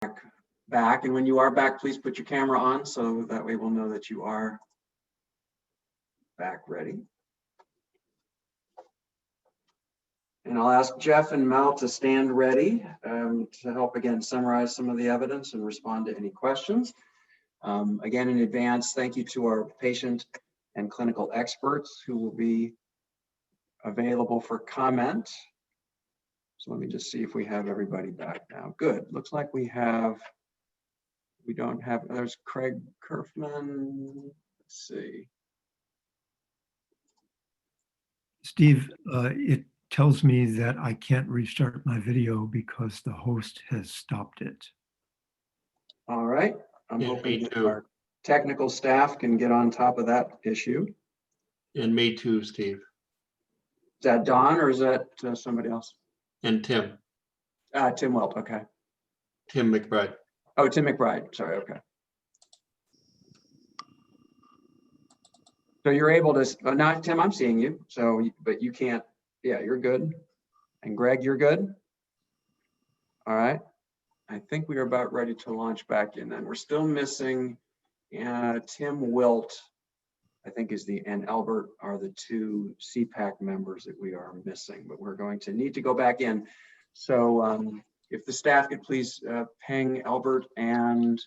back. And when you are back, please put your camera on so that way we'll know that you are back ready. And I'll ask Jeff and Mel to stand ready to help again summarize some of the evidence and respond to any questions. Again, in advance, thank you to our patient and clinical experts who will be available for comment. So let me just see if we have everybody back now. Good. Looks like we don't have, there's Craig Kerfman. Let's see. Steve, it tells me that I can't restart my video because the host has stopped it. All right. I'm hoping that our technical staff can get on top of that issue. And me too, Steve. Is that Don or is that somebody else? And Tim. Tim Welt, okay. Tim McBride. Oh, Tim McBride, sorry, okay. So you're able to, now Tim, I'm seeing you, so, but you can't, yeah, you're good. And Greg, you're good? All right. I think we are about ready to launch back in then. We're still missing Tim Wilt, I think and Albert are the two CEPAC members that we are missing, but we're going to need to go back in. So if the staff could please ping Albert and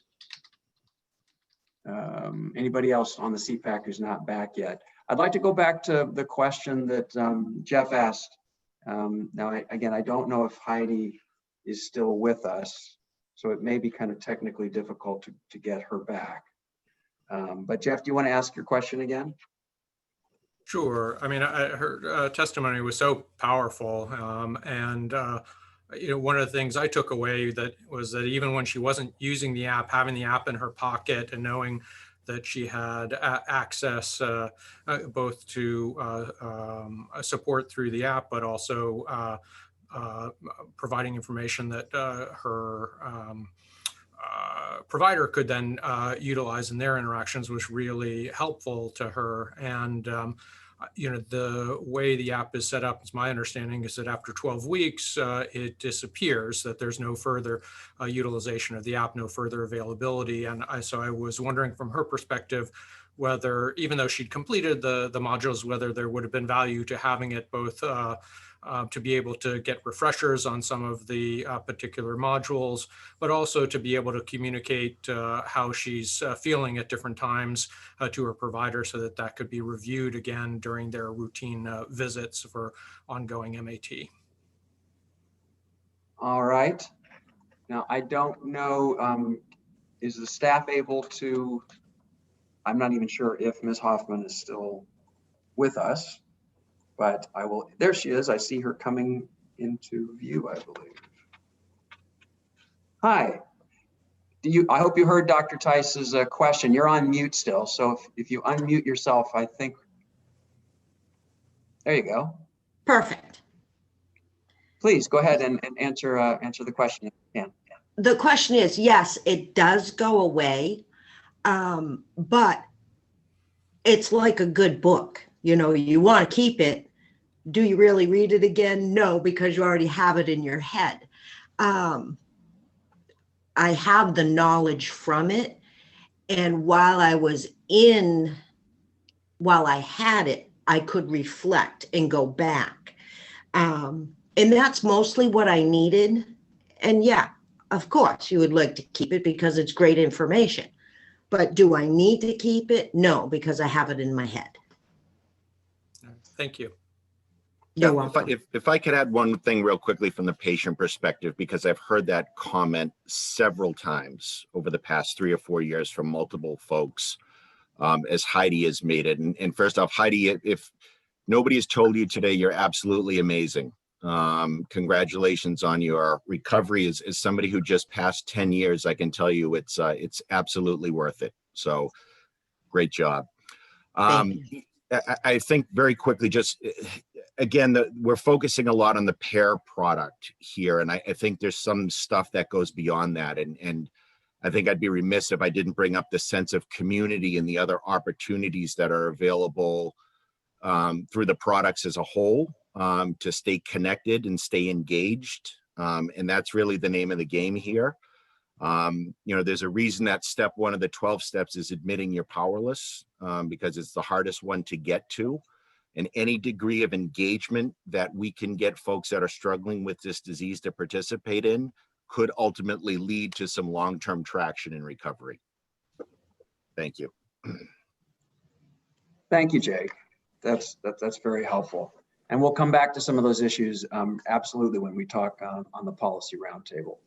anybody else on the CEPAC who's not back yet. I'd like to go back to the question that Jeff asked. Now, again, I don't know if Heidi is still with us, so it may be kind of technically difficult to get her back. But Jeff, do you want to ask your question again? Sure. I mean, her testimony was so powerful, and you know, one of the things I took away was that even when she wasn't using the app, having the app in her pocket and knowing that she had access both to support through the app, but also providing information that her provider could then utilize in their interactions was really helpful to her. And you know, the way the app is set up, it's my understanding, is that after 12 weeks, it disappears, that there's no further utilization of the app, no further availability. And so I was wondering from her perspective, whether, even though she'd completed the modules, whether there would have been value to having it both to be able to get refreshers on some of the particular modules, but also to be able to communicate how she's feeling at different times to her provider, so that that could be reviewed again during their routine visits for ongoing MAT. All right. Now, I don't know, is the staff able to, I'm not even sure if Ms. Hoffman is still with us, but I will, there she is. I see her coming into view, I believe. Hi. I hope you heard Dr. Tice's question. You're on mute still, so if you unmute yourself, I think, there you go. Perfect. Please go ahead and answer the question if you can. The question is, yes, it does go away, but it's like a good book. You know, you want to keep it. Do you really read it again? No, because you already have it in your head. I have the knowledge from it. And while I had it, I could reflect and go back. And that's mostly what I needed. And yeah, of course, you would like to keep it because it's great information. But do I need to keep it? No, because I have it in my head. Thank you. You're welcome. If I could add one thing real quickly from the patient perspective, because I've heard that comment several times over the past 3 or 4 years from multiple folks, as Heidi has made it. And first off, Heidi, if nobody has told you today, you're absolutely amazing. Congratulations on your recovery. As somebody who just passed 10 years, I can tell you it's absolutely worth it. So great job. I think very quickly, just again, we're focusing a lot on the pair product here. And I think there's some stuff that goes beyond that. And I think I'd be remiss if I didn't bring up the sense of community and the other opportunities that are available through the products as a whole to stay connected and stay engaged. And that's really the name of the game here. There's a reason that step one of the 12 steps is admitting you're powerless, because it's the hardest one to get to. And any degree of engagement that we can get folks that are struggling with this disease to participate in could ultimately lead to some long-term traction in recovery. Thank you. Thank you, Jake. That's very helpful. And we'll come back to some of those issues absolutely when we talk on the policy roundtable.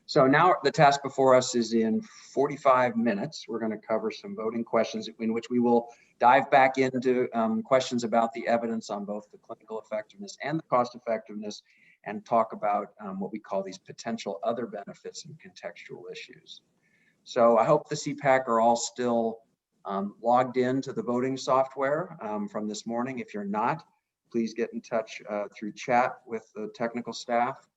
So now the task before us is in 45 minutes. We're going to cover some voting questions in which we will dive back into questions about the evidence on both the clinical effectiveness and the cost effectiveness, and talk about what we call these potential other benefits and contextual issues. So I hope the CEPAC are all still logged into the voting software from this morning. If you're not, please get in touch through chat with the technical staff.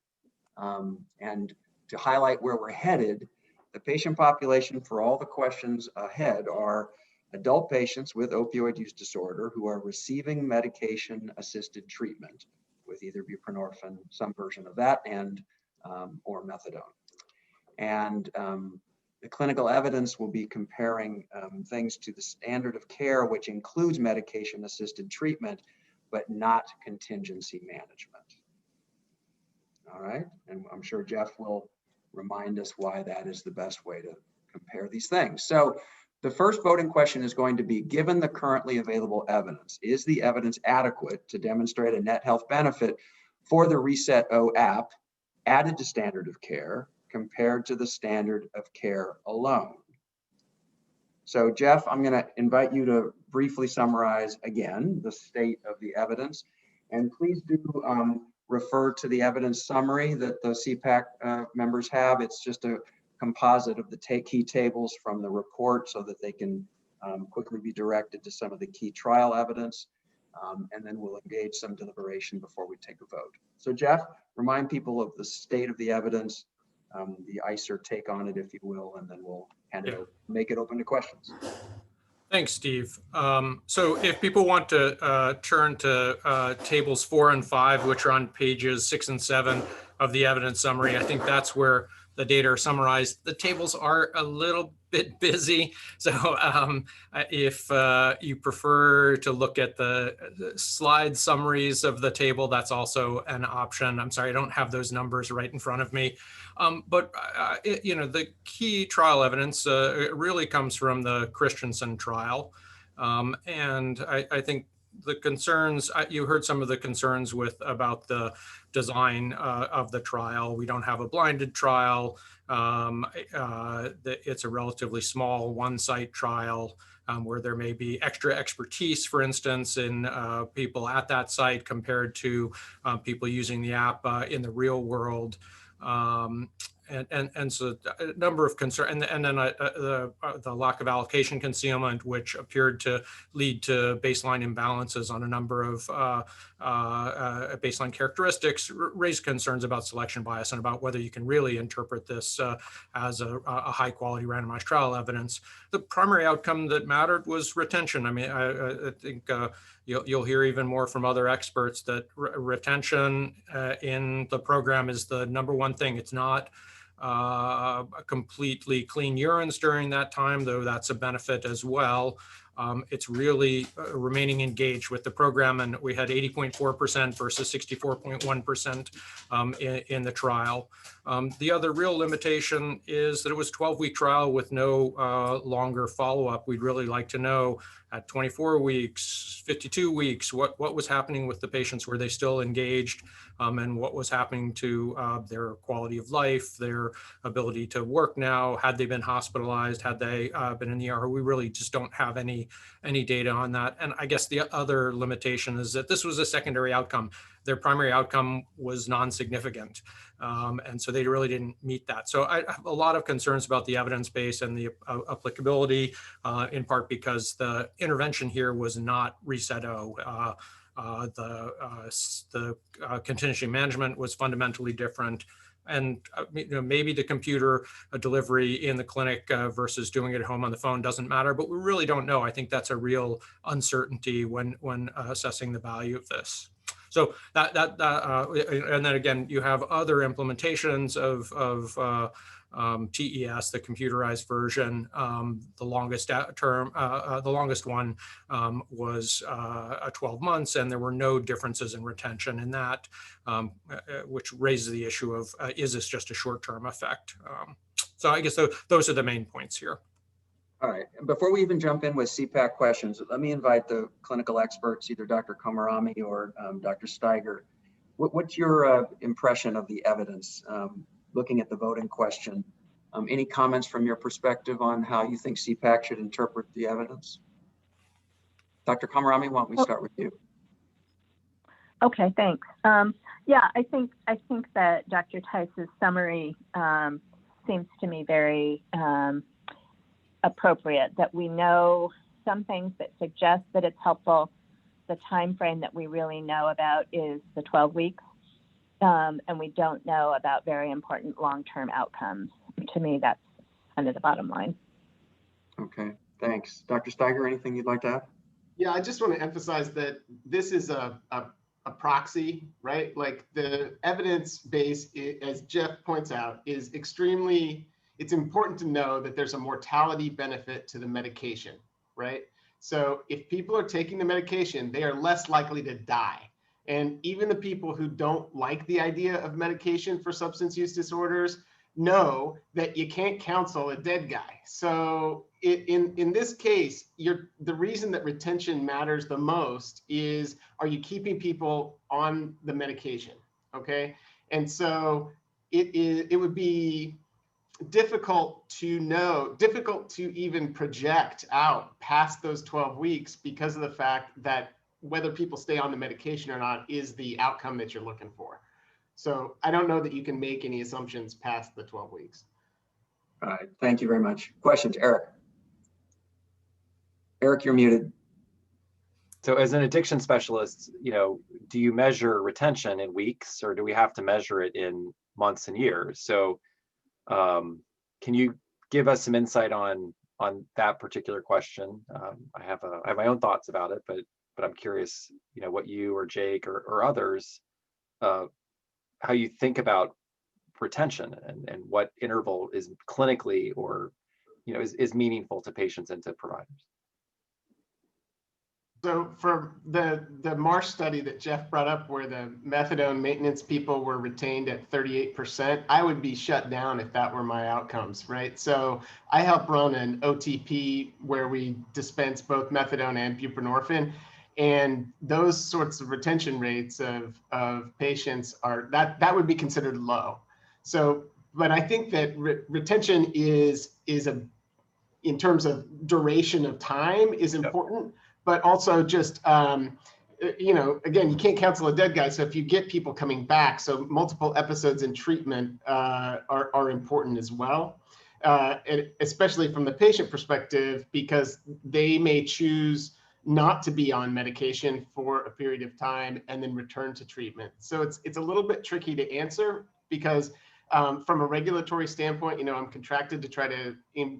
And to highlight where we're headed, the patient population for all the questions ahead are adult patients with opioid use disorder who are receiving medication-assisted treatment with either buprenorphine, some version of that, and or methadone. And the clinical evidence will be comparing things to the standard of care, which includes medication-assisted treatment, but not contingency management. All right, and I'm sure Jeff will remind us why that is the best way to compare these things. So the first voting question is going to be, given the currently available evidence, is the evidence adequate to demonstrate a net health benefit for the reSET.O app added to standard of care compared to the standard of care alone? So Jeff, I'm going to invite you to briefly summarize again the state of the evidence, and please do refer to the evidence summary that the CEPAC members have. It's just a composite of the key tables from the report so that they can quickly be directed to some of the key trial evidence, and then we'll engage some deliberation before we take a vote. So Jeff, remind people of the state of the evidence, the ICER take on it, if you will, and then we'll hand it over, make it open to questions. Thanks, Steve. So if people want to turn to tables 4 and 5, which are on pages 6 and 7 of the evidence summary, I think that's where the data are summarized. The tables are a little bit busy. So if you prefer to look at the slide summaries of the table, that's also an option. I'm sorry, I don't have those numbers right in front of me. But the key trial evidence really comes from the Christensen trial. And I think the concerns, you heard some of the concerns about the design of the trial. We don't have a blinded trial. It's a relatively small one-site trial where there may be extra expertise, for instance, in people at that site compared to people using the app in the real world. And so a number of concerns, and then the lack of allocation concealment, which appeared to lead to baseline imbalances on a number of baseline characteristics, raised concerns about selection bias and about whether you can really interpret this as a high quality randomized trial evidence. The primary outcome that mattered was retention. I mean, I think you'll hear even more from other experts that retention in the program is the number one thing. It's not completely clean urines during that time, though that's a benefit as well. It's really remaining engaged with the program, and we had 80.4% versus 64.1% in the trial. The other real limitation is that it was a 12-week trial with no longer follow-up. We'd really like to know at 24 weeks, 52 weeks, what was happening with the patients. Were they still engaged? And what was happening to their quality of life, their ability to work now? Had they been hospitalized? Had they been in the ER? We really just don't have any data on that. And I guess the other limitation is that this was a secondary outcome. Their primary outcome was non-significant. And so they really didn't meet that. So I have a lot of concerns about the evidence base and the applicability, in part because the intervention here was not reSET.O. The contingency management was fundamentally different. And maybe the computer delivery in the clinic versus doing it at home on the phone doesn't matter, but we really don't know. I think that's a real uncertainty when assessing the value of this. So and then again, you have other implementations of TES, the computerized version. The longest the longest one was 12 months, and there were no differences in retention in that, which raises the issue of, is this just a short-term effect? So I guess those are the main points here. All right, and before we even jump in with CEPAC questions, let me invite the clinical experts, either Dr. Komarami or Dr. Steiger. What's your impression of the evidence, looking at the voting question? Any comments from your perspective on how you think CEPAC should interpret the evidence? Dr. Komarami, why don't we start with you? Okay, thanks. Yeah, I think that Dr. Tice's summary seems to me very appropriate, that we know some things that suggest that it's helpful. The time frame that we really know about is the 12 weeks, and we don't know about very important long-term outcomes. To me, that's kind of the bottom line. Okay, thanks. Dr. Steiger, anything you'd like to add? Yeah, I just want to emphasize that this is a proxy, right? Like the evidence base, as Jeff points out, is extremely, it's important to know that there's a mortality benefit to the medication, right? So if people are taking the medication, they are less likely to die. And even the people who don't like the idea of medication for substance use disorders know that you can't counsel a dead guy. So in this case, the reason that retention matters the most is, are you keeping people on the medication? Okay. And so it would be difficult to even project out past those 12 weeks because of the fact that whether people stay on the medication or not is the outcome that you're looking for. So I don't know that you can make any assumptions past the 12 weeks. All right, thank you very much. Questions, Eric? Eric, you're muted. So as an addiction specialist, do you measure retention in weeks, or do we have to measure it in months and years? So can you give us some insight on that particular question? I have my own thoughts about it, but I'm curious, what you or Jake or others, how you think about retention and what interval is clinically or is meaningful to patients and to providers. So for the Marsh study that Jeff brought up, where the methadone maintenance people were retained at 38%, I would be shut down if that were my outcomes, right? So I help run an OTP where we dispense both methadone and buprenorphine, and those sorts of retention rates of patients are, that would be considered low. So, but I think that retention is in terms of duration of time is important. But also just, again, you can't counsel a dead guy. So if you get people coming back, so multiple episodes in treatment are important as well, and especially from the patient perspective, because they may choose not to be on medication for a period of time and then return to treatment. So it's a little bit tricky to answer because from a regulatory standpoint, I'm contracted to try to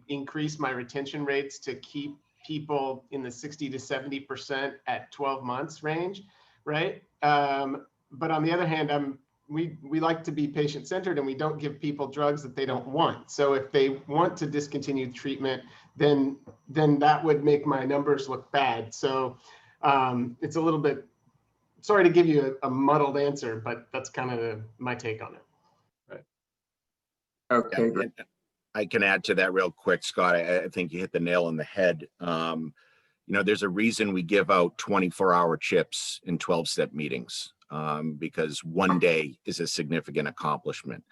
increase my retention rates to keep people in the 60 to 70% at 12 months range, right? But on the other hand, we like to be patient-centered, and we don't give people drugs that they don't want. So if they want to discontinue treatment, then that would make my numbers look bad. So it's a little bit, sorry to give you a muddled answer, but that's kind of my take on it. Right. Okay, Yeah, great. I can add to that real quick, Scott. I think you hit the nail on the head. There's a reason we give out 24-hour chips in 12-step meetings, because one day is a significant accomplishment.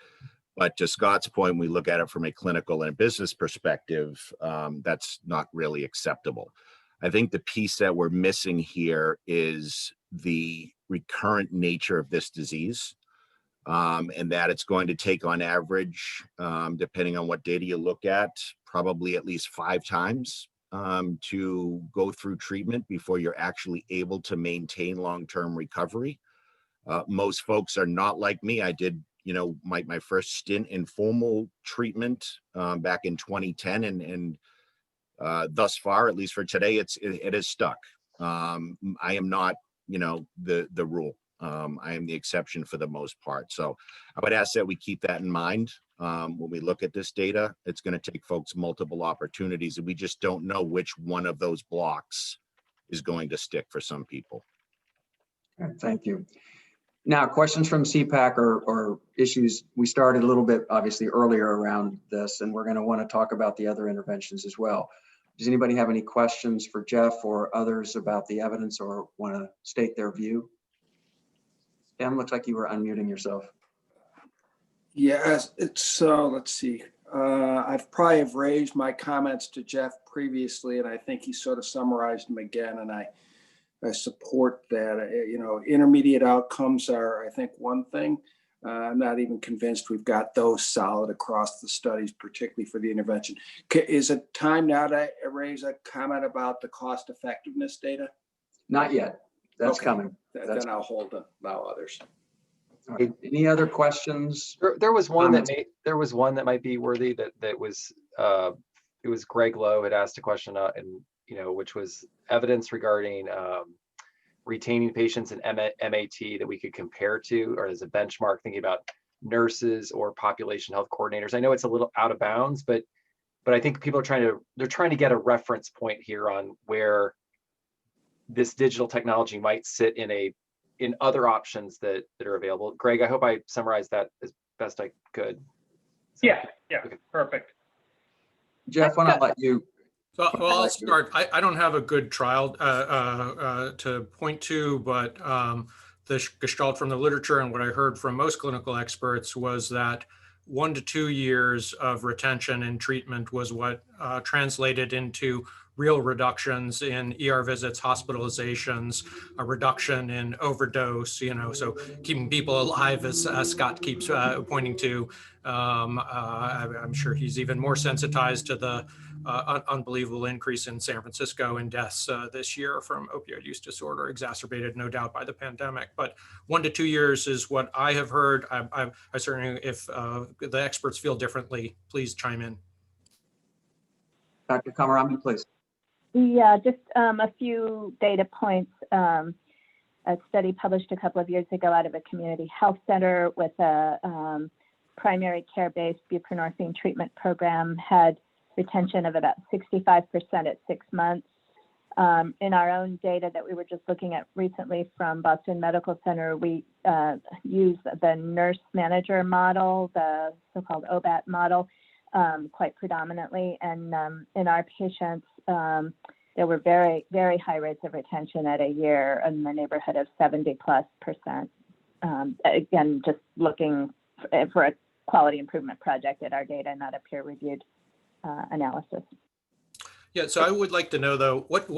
But to Scott's point, we look at it from a clinical and a business perspective, that's not really acceptable. I think the piece that we're missing here is the recurrent nature of this disease. And that it's going to take on average, depending on what data you look at, probably at least 5 times to go through treatment before you're actually able to maintain long-term recovery. Most folks are not like me. I did, my first stint in formal treatment back in 2010, and thus far, at least for today, it is stuck. I am not, the rule. I am the exception for the most part. So I would ask that we keep that in mind When we look at this data, it's going to take folks multiple opportunities, and we just don't know which one of those blocks is going to stick for some people. Okay, thank you. Now, questions from CEPAC or issues. We started a little bit obviously earlier around this, and we're going to want to talk about the other interventions as well. Does anybody have any questions for Jeff or others about the evidence or want to state their view? Tim, looks like you were unmuting yourself. Yes, it's, let's see. I've probably have raised my comments to Jeff previously, and I think he sort of summarized them again, and I support that. You know, intermediate outcomes are, I think, one thing. I'm not even convinced we've got those solid across the studies, particularly for the intervention. Is it time now to raise a comment about the cost effectiveness data? Not yet. That's Okay. coming. Then I'll hold them, allow others. All right. Any other questions? There was one that Comments? there was one that might be worthy that was it was Greg Lowe had asked a question and which was evidence regarding retaining patients in MAT that we could compare to, or as a benchmark, thinking about nurses or population health coordinators. I know it's a little out of bounds, but I think people are trying to get a reference point here on where this digital technology might sit in other options that are available. Greg, I hope I summarized that as best I could. Yeah, Okay. perfect. Jeff, why not let you? So, well, I'll start. I don't have a good trial to point to, but the gestalt from the literature and what I heard from most clinical experts was that 1 to 2 years of retention and treatment was what translated into real reductions in ER visits, hospitalizations, a reduction in overdose, so keeping people alive, as Scott keeps pointing to. I'm sure he's even more sensitized to the unbelievable increase in San Francisco in deaths this year from opioid use disorder, exacerbated no doubt by the pandemic. But 1 to 2 years is what I have heard. I certainly, if the experts feel differently, please chime in. Dr. Kamarami, please. Yeah, just a few data points. A study published a couple of years ago out of a community health center with a primary care-based buprenorphine treatment program had retention of about 65% at 6 months. In our own data that we were just looking at recently from Boston Medical Center, we used the nurse manager model, the so-called OBAT model, quite predominantly. And in our patients, there were very, very high rates of retention at a year in the neighborhood of 70+%. Again, just looking for a quality improvement project at our data, not a peer-reviewed analysis. Yeah, so I would like to know though, at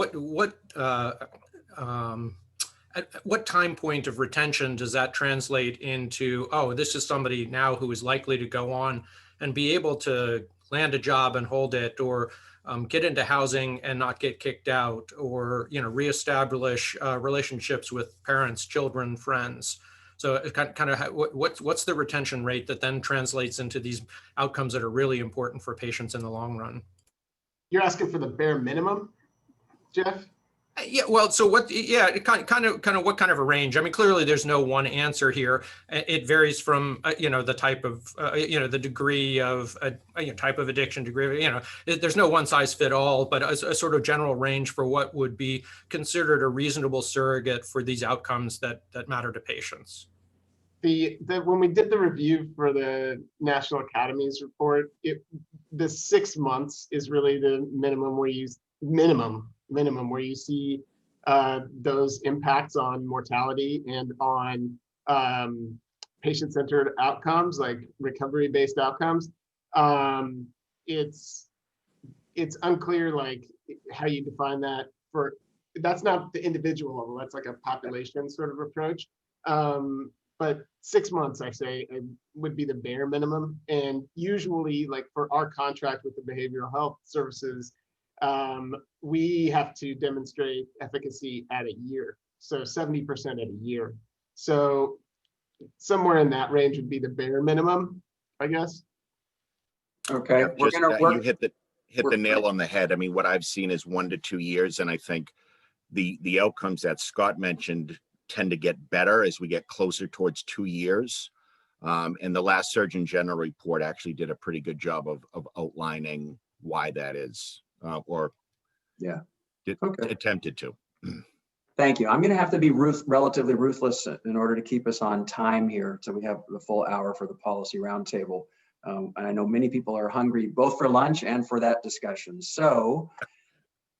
what time point of retention does that translate into, oh, this is somebody now who is likely to go on and be able to land a job and hold it, or get into housing and not get kicked out, or reestablish relationships with parents, children, friends. So it kind of what's the retention rate that then translates into these outcomes that are really important for patients in the long run? You're asking for the bare minimum, Jeff? Yeah, well, so what? Yeah, kind of what kind of a range? I mean, clearly there's no one answer here. It varies from the type of the degree of type of addiction, degree. There's no one size fit all, but a sort of general range for what would be considered a reasonable surrogate for these outcomes that matter to patients. When we did the review for the National Academies report, the 6 months is really the minimum where you where you see those impacts on mortality and on patient-centered outcomes, like recovery-based outcomes. It's unclear like how you define that. That's not the individual level, that's like a population sort of approach. But 6 months, I say, would be the bare minimum. And usually, like for our contract with the behavioral health services, we have to demonstrate efficacy at a year. So 70% at a year. So somewhere in that range would be the bare minimum, I guess. Okay, Yeah, we're just, gonna work. you hit the nail on the head. I mean, what I've seen is 1 to 2 years, and I think the outcomes that Scott mentioned tend to get better as we get closer towards 2 years. And the last Surgeon General report actually did a pretty good job of outlining why that is, or Yeah. okay. Attempted to. Thank you. I'm going to have to be relatively ruthless in order to keep us on time here, so we have the full hour for the policy roundtable. And I know many people are hungry both for lunch and for that discussion. So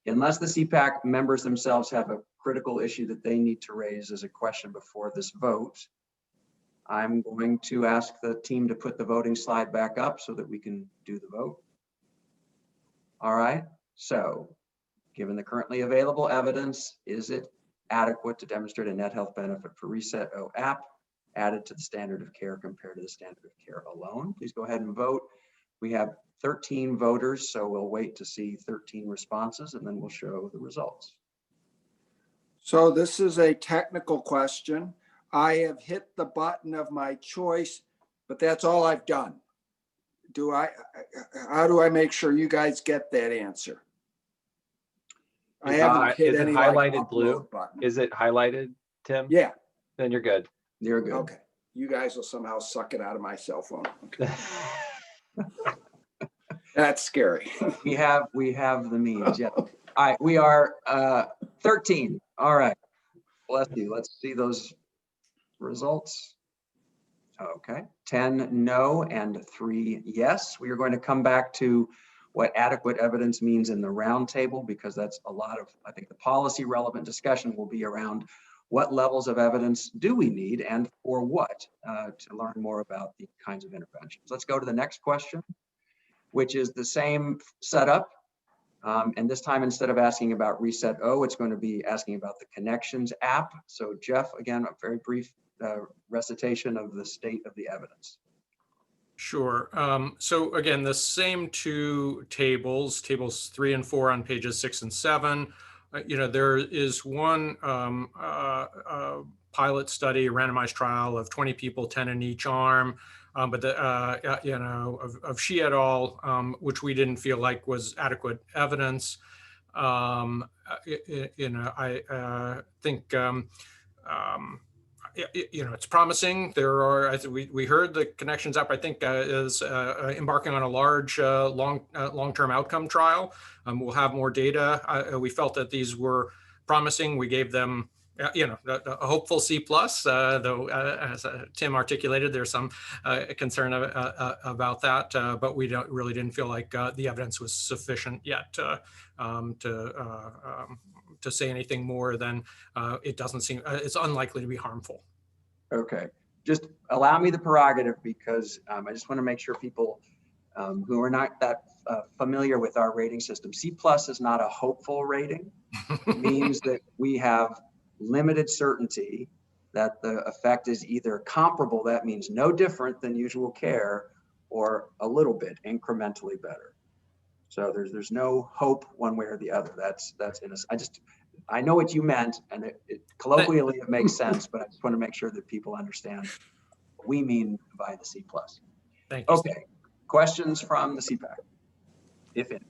unless the CEPAC members themselves have a critical issue that they need to raise as a question before this vote, I'm going to ask the team to put the voting slide back up so that we can do the vote. All right. So given the currently available evidence, is it adequate to demonstrate a net health benefit for reSET.O app added to the standard of care compared to the standard of care alone? Please go ahead and vote. We have 13 voters, so we'll wait to see 13 responses and then we'll show the results. So this is a technical question. I have hit the button of my choice, but that's all I've done. How do I make sure you guys get that answer? I haven't hit Is it any highlighted like, blue? button. Is it highlighted, Tim? Yeah. Then you're good. You're good. Okay. You guys will somehow suck it out of my cell phone. Okay. That's scary. We have the means. Yeah. All right. We are 13. All right. Bless you. Let's see those results. Okay. 10 no and 3 yes. We are going to come back to what adequate evidence means in the roundtable, because that's a lot of, I think the policy relevant discussion will be around what levels of evidence do we need and for what, to learn more about the kinds of interventions. Let's go to the next question, which is the same setup. And this time, instead of asking about reSET.O, it's going to be asking about the Connections app. So Jeff, again, a very brief recitation of the state of the evidence. Sure. So again, the same two tables 3 and 4 on pages 6 and 7. There is one pilot study, a randomized trial of 20 people, 10 in each arm, but of She et al., which we didn't feel like was adequate evidence. I think. It's promising. There are, we heard the Connections app, I think, is embarking on a large long-term outcome trial. We'll have more data. We felt that these were promising. We gave them, a hopeful C+, though, as Tim articulated, there's some concern about that, but we really didn't feel like the evidence was sufficient yet to say anything more than it doesn't seem, it's unlikely to be harmful. Okay, just allow me the prerogative, because I just want to make sure people who are not that familiar with our rating system, C+ is not a hopeful rating. It means that we have limited certainty that the effect is either comparable, that means no different than usual care, or a little bit incrementally better. So there's no hope one way or the other. That's in us. I know what you meant, and colloquially it makes sense, but I just want to make sure that people understand what we mean by the C+. Thank you. Okay, questions from the CEPAC, if any.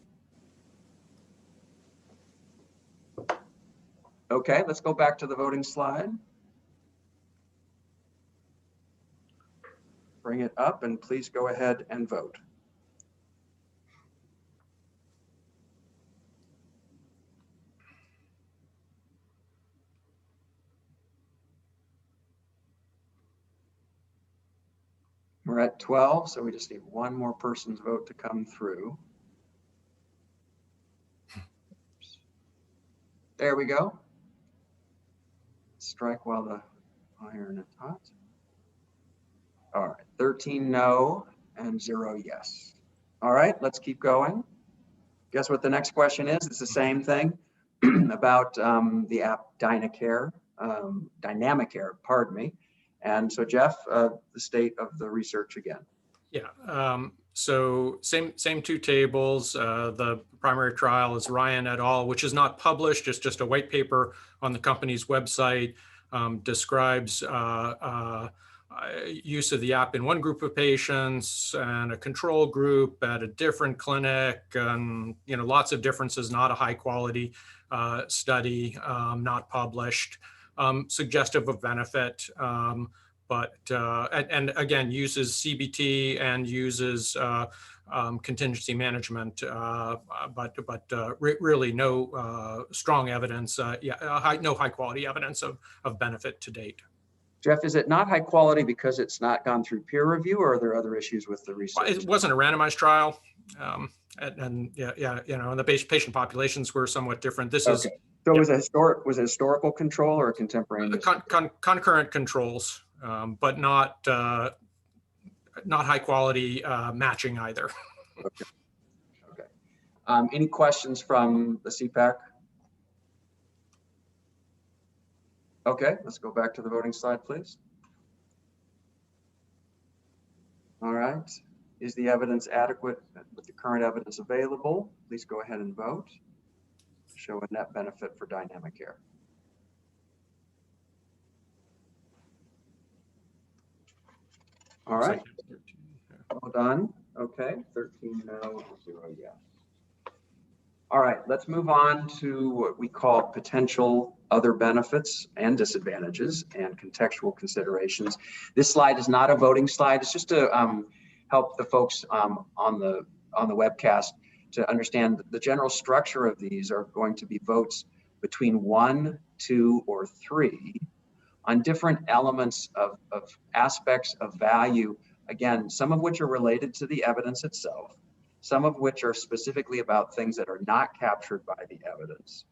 Okay, let's go back to the voting slide. Bring it up and please go ahead and vote. We're at 12, so we just need one more person's vote to come through. There we go. Strike while the iron is hot. All right, 13 no and 0 yes. All right, let's keep going. Guess what the next question is? It's the same thing about the app Dynacare, Dynamicare, pardon me. And so Jeff, the state of the research again. Yeah, so same two tables. The primary trial is Ryan et al., which is not published. It's just a white paper on the company's website, describes use of the app in one group of patients and a control group at a different clinic, and lots of differences, not a high quality study, not published, suggestive of benefit. but and again uses CBT and uses contingency management, but really no strong evidence, no high quality evidence of benefit to date. Jeff, is it not high quality because it's not gone through peer review, or are there other issues with the research? It wasn't a randomized trial, and and the patient populations were somewhat different. This is so was it historical control or contemporaneous? Concurrent controls, but not high quality matching either. Okay. Any questions from the CEPAC? Okay, let's go back to the voting slide, please. All right. Is the evidence adequate with the current evidence available? Please go ahead and vote. Show a net benefit for dynamic care. All right. Well done. Okay, 13 no, 0 yes. All right, let's move on to what we call potential other benefits and disadvantages and contextual considerations. This slide is not a voting slide. It's just to help the folks on the webcast to understand the general structure of these are going to be votes between 1, 2, or 3 on different elements of aspects of value. Again, some of which are related to the evidence itself, some of which are specifically about things that are not captured by the evidence,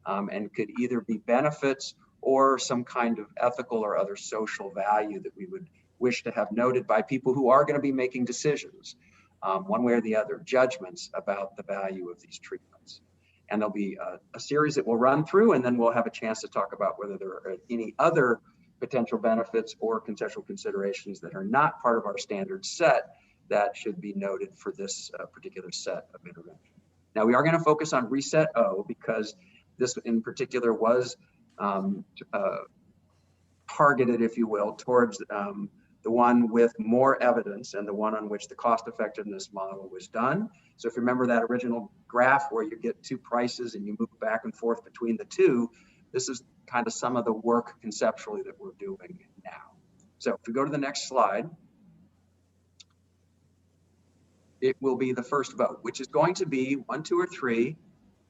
and could either be benefits or some kind of ethical or other social value that we would wish to have noted by people who are going to be making decisions, one way or the other, judgments about the value of these treatments. And there'll be a series that we'll run through, and then we'll have a chance to talk about whether there are any other potential benefits or contextual considerations that are not part of our standard set that should be noted for this particular set of intervention. Now, we are going to focus on reSET.O because this in particular was targeted, if you will, towards the one with more evidence and the one on which the cost effectiveness model was done. So if you remember that original graph where you get two prices and you move back and forth between the two, this is kind of some of the work conceptually that we're doing now. So if we go to the next slide, it will be the first vote, which is going to be 1, 2, or 3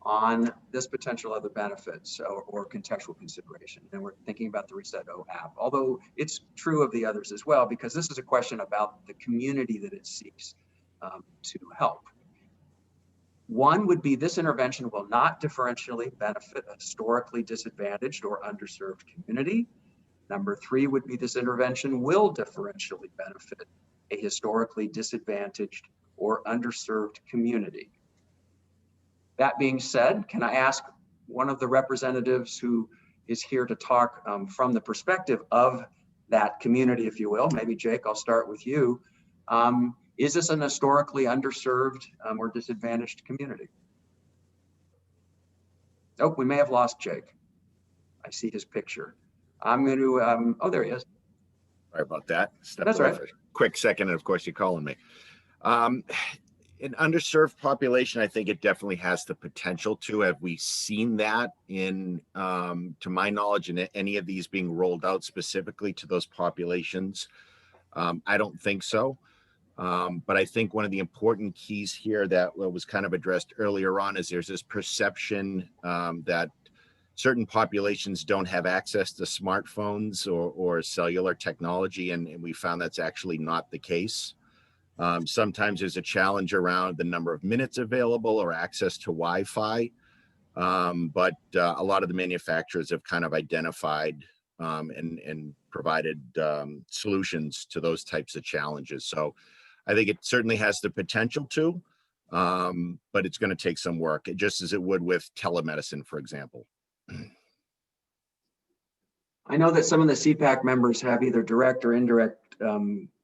on this potential other benefits or contextual consideration. And we're thinking about the reSET.O app, although it's true of the others as well, because this is a question about the community that it seeks to help. 1 would be this intervention will not differentially benefit a historically disadvantaged or underserved community. Number 3 would be this intervention will differentially benefit a historically disadvantaged or underserved community. That being said, can I ask one of the representatives who is here to talk from the perspective of that community, if you will, maybe Jake, I'll start with you. Is this an historically underserved or disadvantaged community? Oh, we may have lost Jake. I see his picture. I'm going to, oh, there he is. Sorry about that. That's right. For a quick second, and of course you're calling me. An underserved population, I think it definitely has the potential to. Have we seen that in, to my knowledge, in any of these being rolled out specifically to those populations? I don't think so. But I think one of the important keys here that was kind of addressed earlier on is there's this perception that certain populations don't have access to smartphones or cellular technology, and we found that's actually not the case. Sometimes there's a challenge around the number of minutes available or access to Wi-Fi, but a lot of the manufacturers have kind of identified and provided solutions to those types of challenges. So I think it certainly has the potential to, but it's going to take some work, just as it would with telemedicine, for example. I know that some of the CEPAC members have either direct or indirect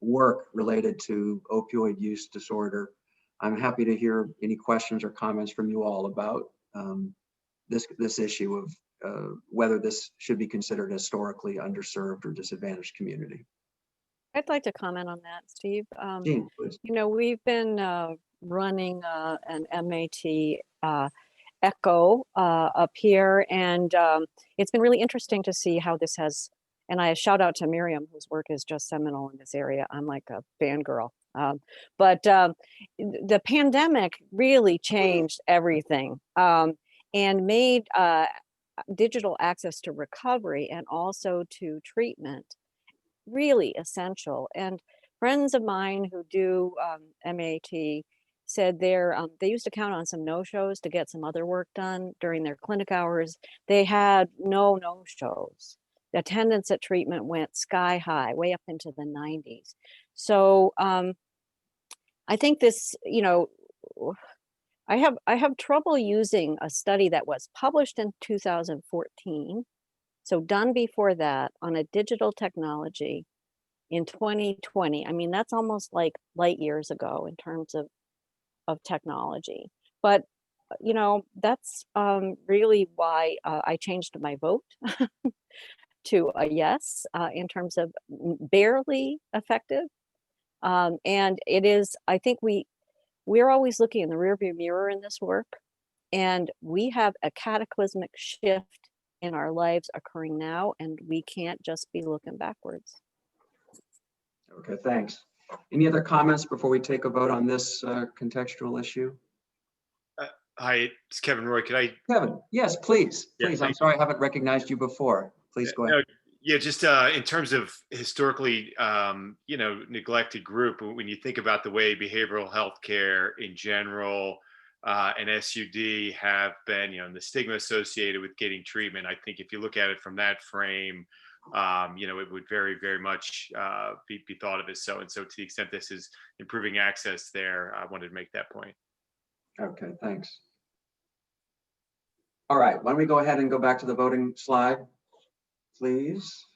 work related to opioid use disorder. I'm happy to hear any questions or comments from you all about this issue of whether this should be considered a historically underserved or disadvantaged community. I'd like to comment on that, Steve. Jean, please. You know, we've been running an MAT ECHO up here, and it's been really interesting to see how this has And I shout out to Miriam, whose work is just seminal in this area. I'm like a fangirl. But the pandemic really changed everything and made digital access to recovery and also to treatment really essential. And friends of mine who do MAT said they used to count on some no-shows to get some other work done during their clinic hours. They had no no-shows. The attendance at treatment went sky high, way up into the 90s. So I think this, I have trouble using a study that was published in 2014, so done before that, on a digital technology in 2020. I mean, that's almost like light years ago in terms of technology. But that's really why I changed my vote to a yes in terms of barely effective. And it is, I think we're always looking in the rearview mirror in this work, and we have a cataclysmic shift in our lives occurring now, and we can't just be looking backwards. Okay, thanks. Any other comments before we take a vote on this contextual issue? Hi, it's Kevin Roy. Could I? Kevin, yes, please. Yeah, Please, I'm sorry I haven't recognized you before. Please go ahead. No, yeah, just in terms of historically, neglected group, when you think about the way behavioral health care in general and SUD have been, the stigma associated with getting treatment, I think if you look at it from that frame, it would very, very much be thought of as so. And so to the extent this is improving access there, I wanted to make that point. Okay, thanks. All right, why don't we go ahead and go back to the voting slide, please,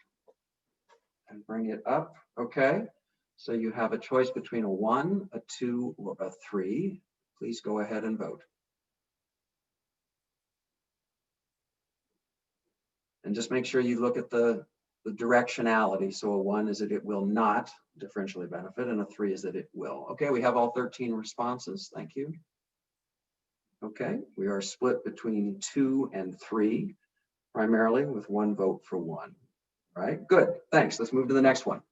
and bring it up. Okay, so you have a choice between a 1, a 2, or a 3. Please go ahead and vote. And just make sure you look at the directionality. So a 1 is that it will not differentially benefit, and a 3 is that it will. Okay, we have all 13 responses. Thank you. Okay, we are split between 2 and 3, primarily with 1 vote for 1. All right, good, thanks. Let's move to the next one.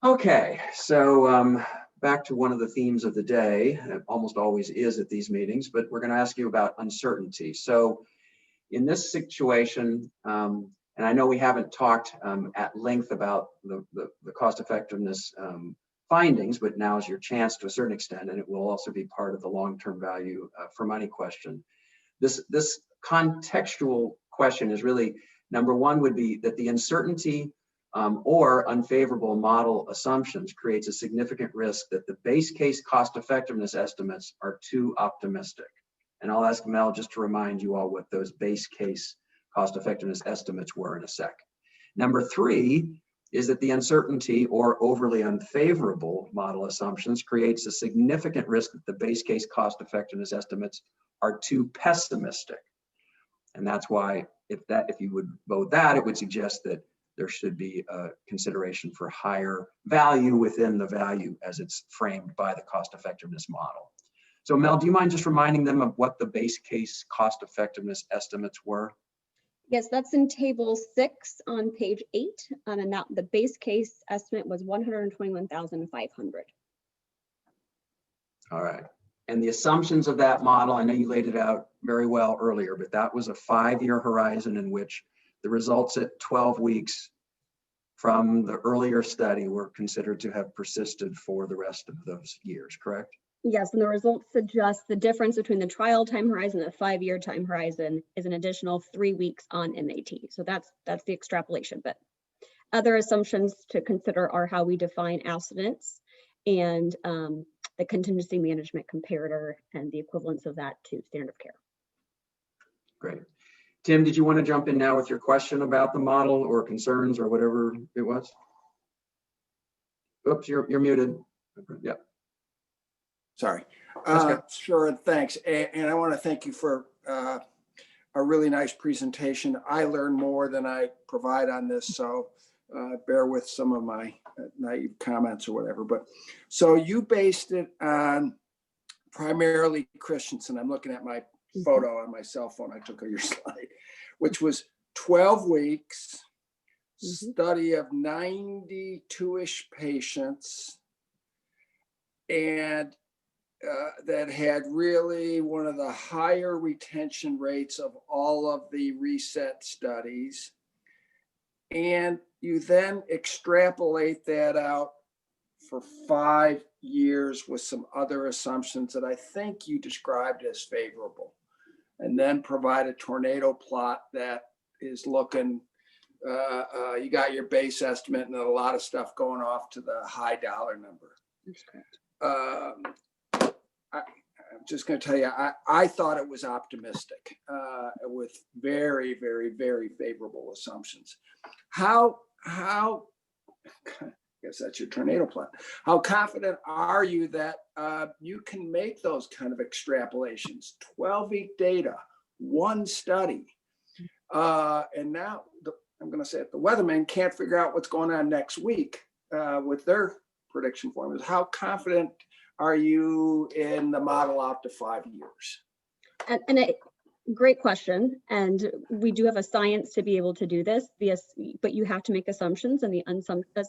Okay, so back to one of the themes of the day. It almost always is at these meetings, but we're going to ask you about uncertainty. So in this situation, and I know we haven't talked at length about the cost effectiveness findings, but now is your chance to a certain extent, and it will also be part of the long-term value for money question. This contextual question is really, number one would be that the uncertainty or unfavorable model assumptions creates a significant risk that the base case cost effectiveness estimates are too optimistic. And I'll ask Mel just to remind you all what those base case cost effectiveness estimates were in a sec. Number 3 is that the uncertainty or overly unfavorable model assumptions creates a significant risk that the base case cost effectiveness estimates are too pessimistic. And that's why if you would vote that, it would suggest that there should be a consideration for higher value within the value as it's framed by the cost effectiveness model. So Mel, do you mind just reminding them of what the base case cost effectiveness estimates were? Yes, that's in table 6 on page 8, and that the base case estimate was 121,500. All right, and the assumptions of that model, I know you laid it out very well earlier, but that was a 5-year horizon in which the results at 12 weeks from the earlier study were considered to have persisted for the rest of those years, correct? Yes, and the results suggest the difference between the trial time horizon and the 5-year time horizon is an additional 3 weeks on MAT. So that's the extrapolation. But other assumptions to consider are how we define abstinence and the contingency management comparator and the equivalence of that to standard of care. Great. Tim, did you want to jump in now with your question about the model or concerns or whatever it was? Oops, you're muted. Yeah. Sorry. Okay. Sure, thanks. And I want to thank you for a really nice presentation. I learned more than I provide on this, so bear with some of my naive comments or whatever. But so you based it on primarily Christensen. I'm looking at my photo on my cell phone I took of your slide, which was 12 weeks study of 92-ish patients, and that had really one of the higher retention rates of all of the reSET studies. And you then extrapolate that out for 5 years with some other assumptions that I think you described as favorable, and then provide a tornado plot that is looking, you got your base estimate and a lot of stuff going off to the high dollar number. That's correct. I'm just going to tell you, I thought it was optimistic with very, very, very favorable assumptions. How, I guess that's your tornado plot. How confident are you that you can make those kind of extrapolations? 12-week data, one study. And now I'm going to say it, the weathermen can't figure out what's going on next week with their prediction formulas. How confident are you in the model out to 5 years? And a great question. And we do have a science to be able to do this, but you have to make assumptions, and the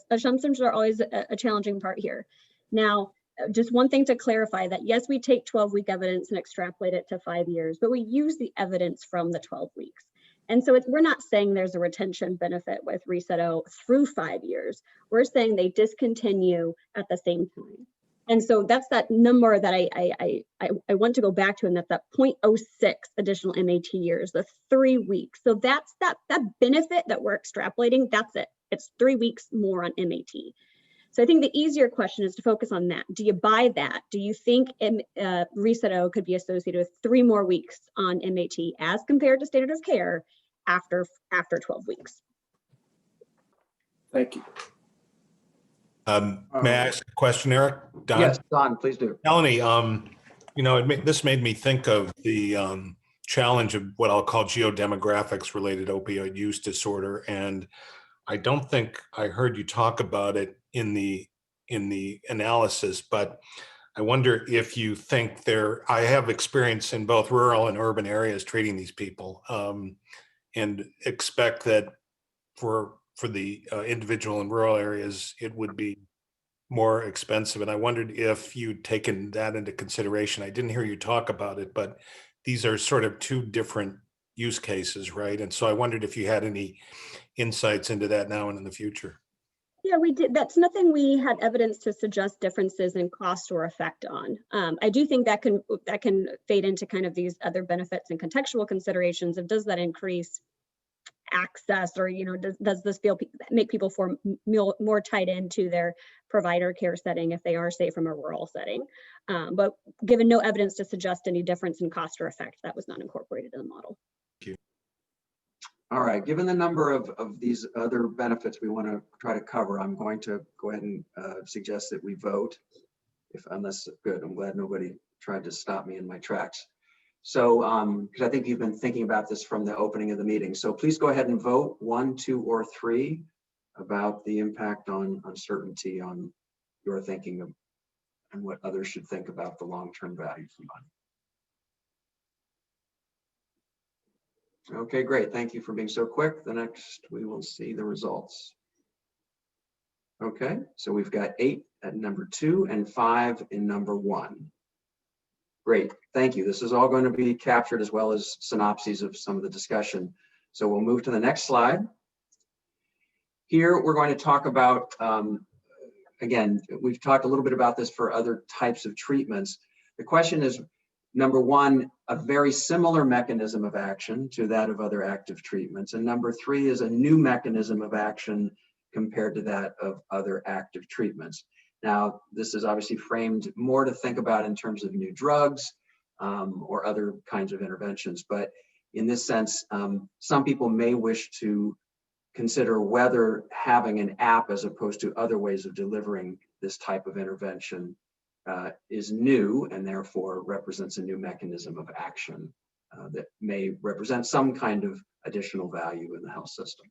assumptions are always a challenging part here. Now, just one thing to clarify, that yes, we take 12-week evidence and extrapolate it to 5 years, but we use the evidence from the 12 weeks. And so we're not saying there's a retention benefit with reSET-O through 5 years. We're saying they discontinue at the same time. And so that's that number that I want to go back to, and that's that 0.06 additional MAT years, the 3 weeks. So that's that benefit that we're extrapolating, that's it. It's 3 weeks more on MAT. So I think the easier question is to focus on that. Do you buy that? Do you think reSET-O could be associated with 3 more weeks on MAT as compared to standard of care after 12 weeks? Thank you. May I ask a question, Eric? Don? Yes, Don, please do. Melanie, this made me think of the challenge of what I'll call geodemographics related opioid use disorder. And I don't think I heard you talk about it in the analysis, but I wonder if you think I have experience in both rural and urban areas treating these people, and expect that for the individual in rural areas, it would be more expensive. And I wondered if you'd taken that into consideration. I didn't hear you talk about it, but these are sort of 2 different use cases, right? And so I wondered if you had any insights into that now and in the future. Yeah, we did. That's nothing we had evidence to suggest differences in cost or effect on. I do think that can fade into kind of these other benefits and contextual considerations of, does that increase access, or does this make people more tied into their provider care setting if they are, say, from a rural setting? But given no evidence to suggest any difference in cost or effect, that was not incorporated in the model. Thank you. All right, given the number of these other benefits we want to try to cover, I'm going to go ahead and suggest that we vote. Good, I'm glad nobody tried to stop me in my tracks. So, because I think you've been thinking about this from the opening of the meeting. So please go ahead and vote 1, 2, or 3 about the impact on uncertainty on your thinking of, and what others should think about the long-term value for money. Okay, great. Thank you for being so quick. The next, we will see the results. Okay, so we've got 8 at number 2 and 5 in number 1. Great, thank you. This is all going to be captured, as well as synopses of some of the discussion. So we'll move to the next slide. Here, we're going to talk about, again, we've talked a little bit about this for other types of treatments. The question is, number 1, a very similar mechanism of action to that of other active treatments. And number 3 is a new mechanism of action compared to that of other active treatments. Now, this is obviously framed more to think about in terms of new drugs or other kinds of interventions. But in this sense, some people may wish to consider whether having an app as opposed to other ways of delivering this type of intervention is new, and therefore represents a new mechanism of action that may represent some kind of additional value in the health system.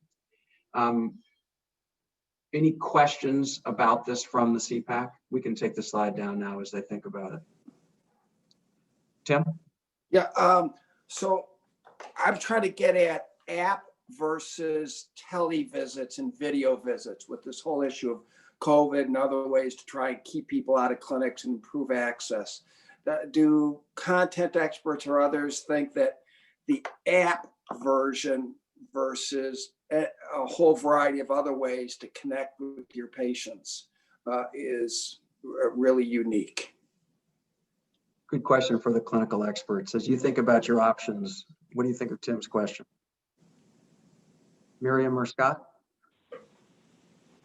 Any questions about this from the CEPAC? We can take the slide down now as they think about it. Tim? Yeah, so I'm trying to get at app versus televisits and video visits with this whole issue of COVID and other ways to try and keep people out of clinics and improve access. Do content experts or others think that the app version versus a whole variety of other ways to connect with your patients is really unique? Good question for the clinical experts. As you think about your options, what do you think of Tim's question? Miriam or Scott?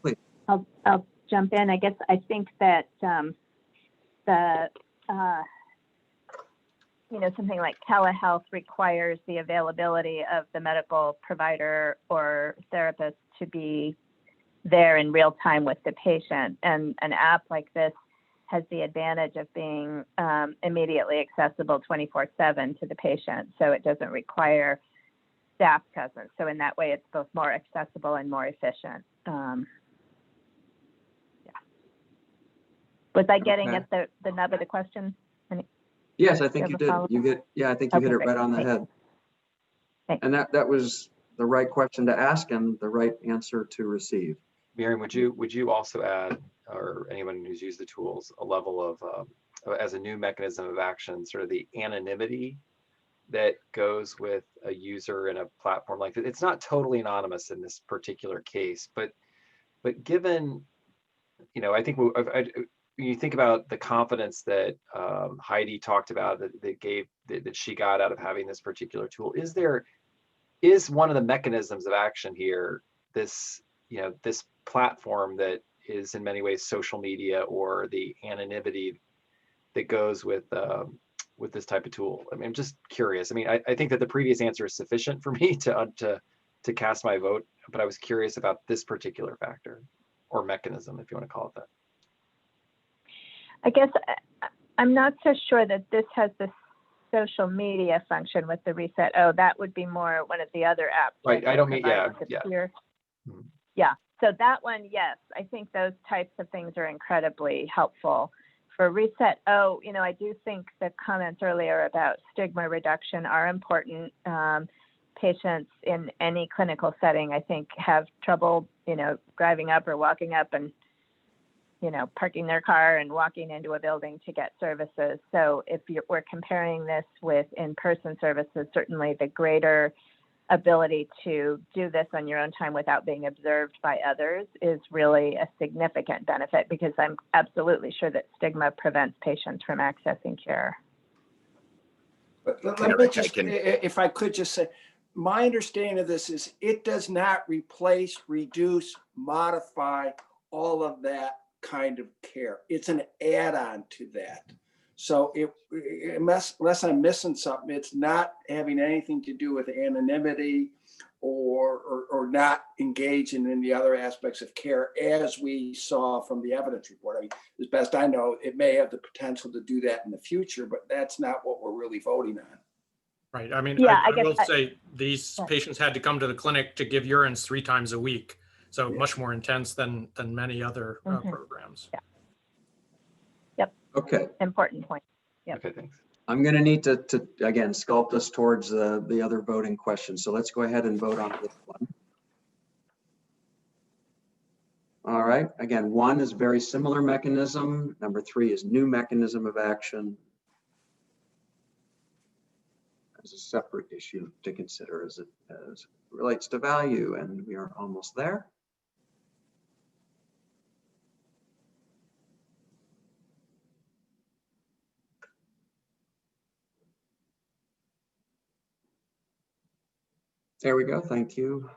Please. I'll jump in. I guess I think that something like telehealth requires the availability of the medical provider or therapist to be there in real time with the patient. And an app like this has the advantage of being immediately accessible 24/7 to the patient. So it doesn't require staff presence. So in that way, it's both more accessible and more efficient. Was I getting at the nub of the question? Yes, I think you did. I think you hit it right on the head. Thanks. And that was the right question to ask and the right answer to receive. Miriam, would you also add, or anyone who's used the tools, a level of, as a new mechanism of action, sort of the anonymity that goes with a user in a platform like that? It's not totally anonymous in this particular case, but given, I think you think about the confidence that Heidi talked about that she got out of having this particular tool. Is one of the mechanisms of action here this platform that is in many ways social media, or the anonymity that goes with this type of tool? I mean, I'm just curious. I mean, I think that the previous answer is sufficient for me to cast my vote, but I was curious about this particular factor or mechanism, if you want to call it that. I guess I'm not so sure that this has the social media function with the reSET.O. That would be more one of the other apps. Right. I don't mean, yeah. Yeah. So that one, yes, I think those types of things are incredibly helpful. For reSET.O, I do think the comments earlier about stigma reduction are important. Patients in any clinical setting, I think, have trouble, driving up or walking up and parking their car and walking into a building to get services. So if we're comparing this with in-person services, certainly the greater ability to do this on your own time without being observed by others is really a significant benefit, because I'm absolutely sure that stigma prevents patients from accessing care. But let me just, if I could just say, my understanding of this is it does not replace, reduce, modify all of that kind of care. It's an add-on to that. So unless I'm missing something, it's not having anything to do with anonymity or not engaging in the other aspects of care, as we saw from the evidence report. I mean, as best I know, it may have the potential to do that in the future, but that's not what we're really voting on. Right. I mean, yeah, I will say these patients had to come to the clinic to give urines 3 times a week. So much more intense than many other programs. Yeah. Yep. Okay. Important point. Yep. Okay, thanks. I'm going to need to again sculpt us towards the other voting questions. So let's go ahead and vote on this one. All right. Again, 1 is very similar mechanism. Number 3 is new mechanism of action. As a separate issue to consider as it relates to value, and we are almost there. There we go. Thank you.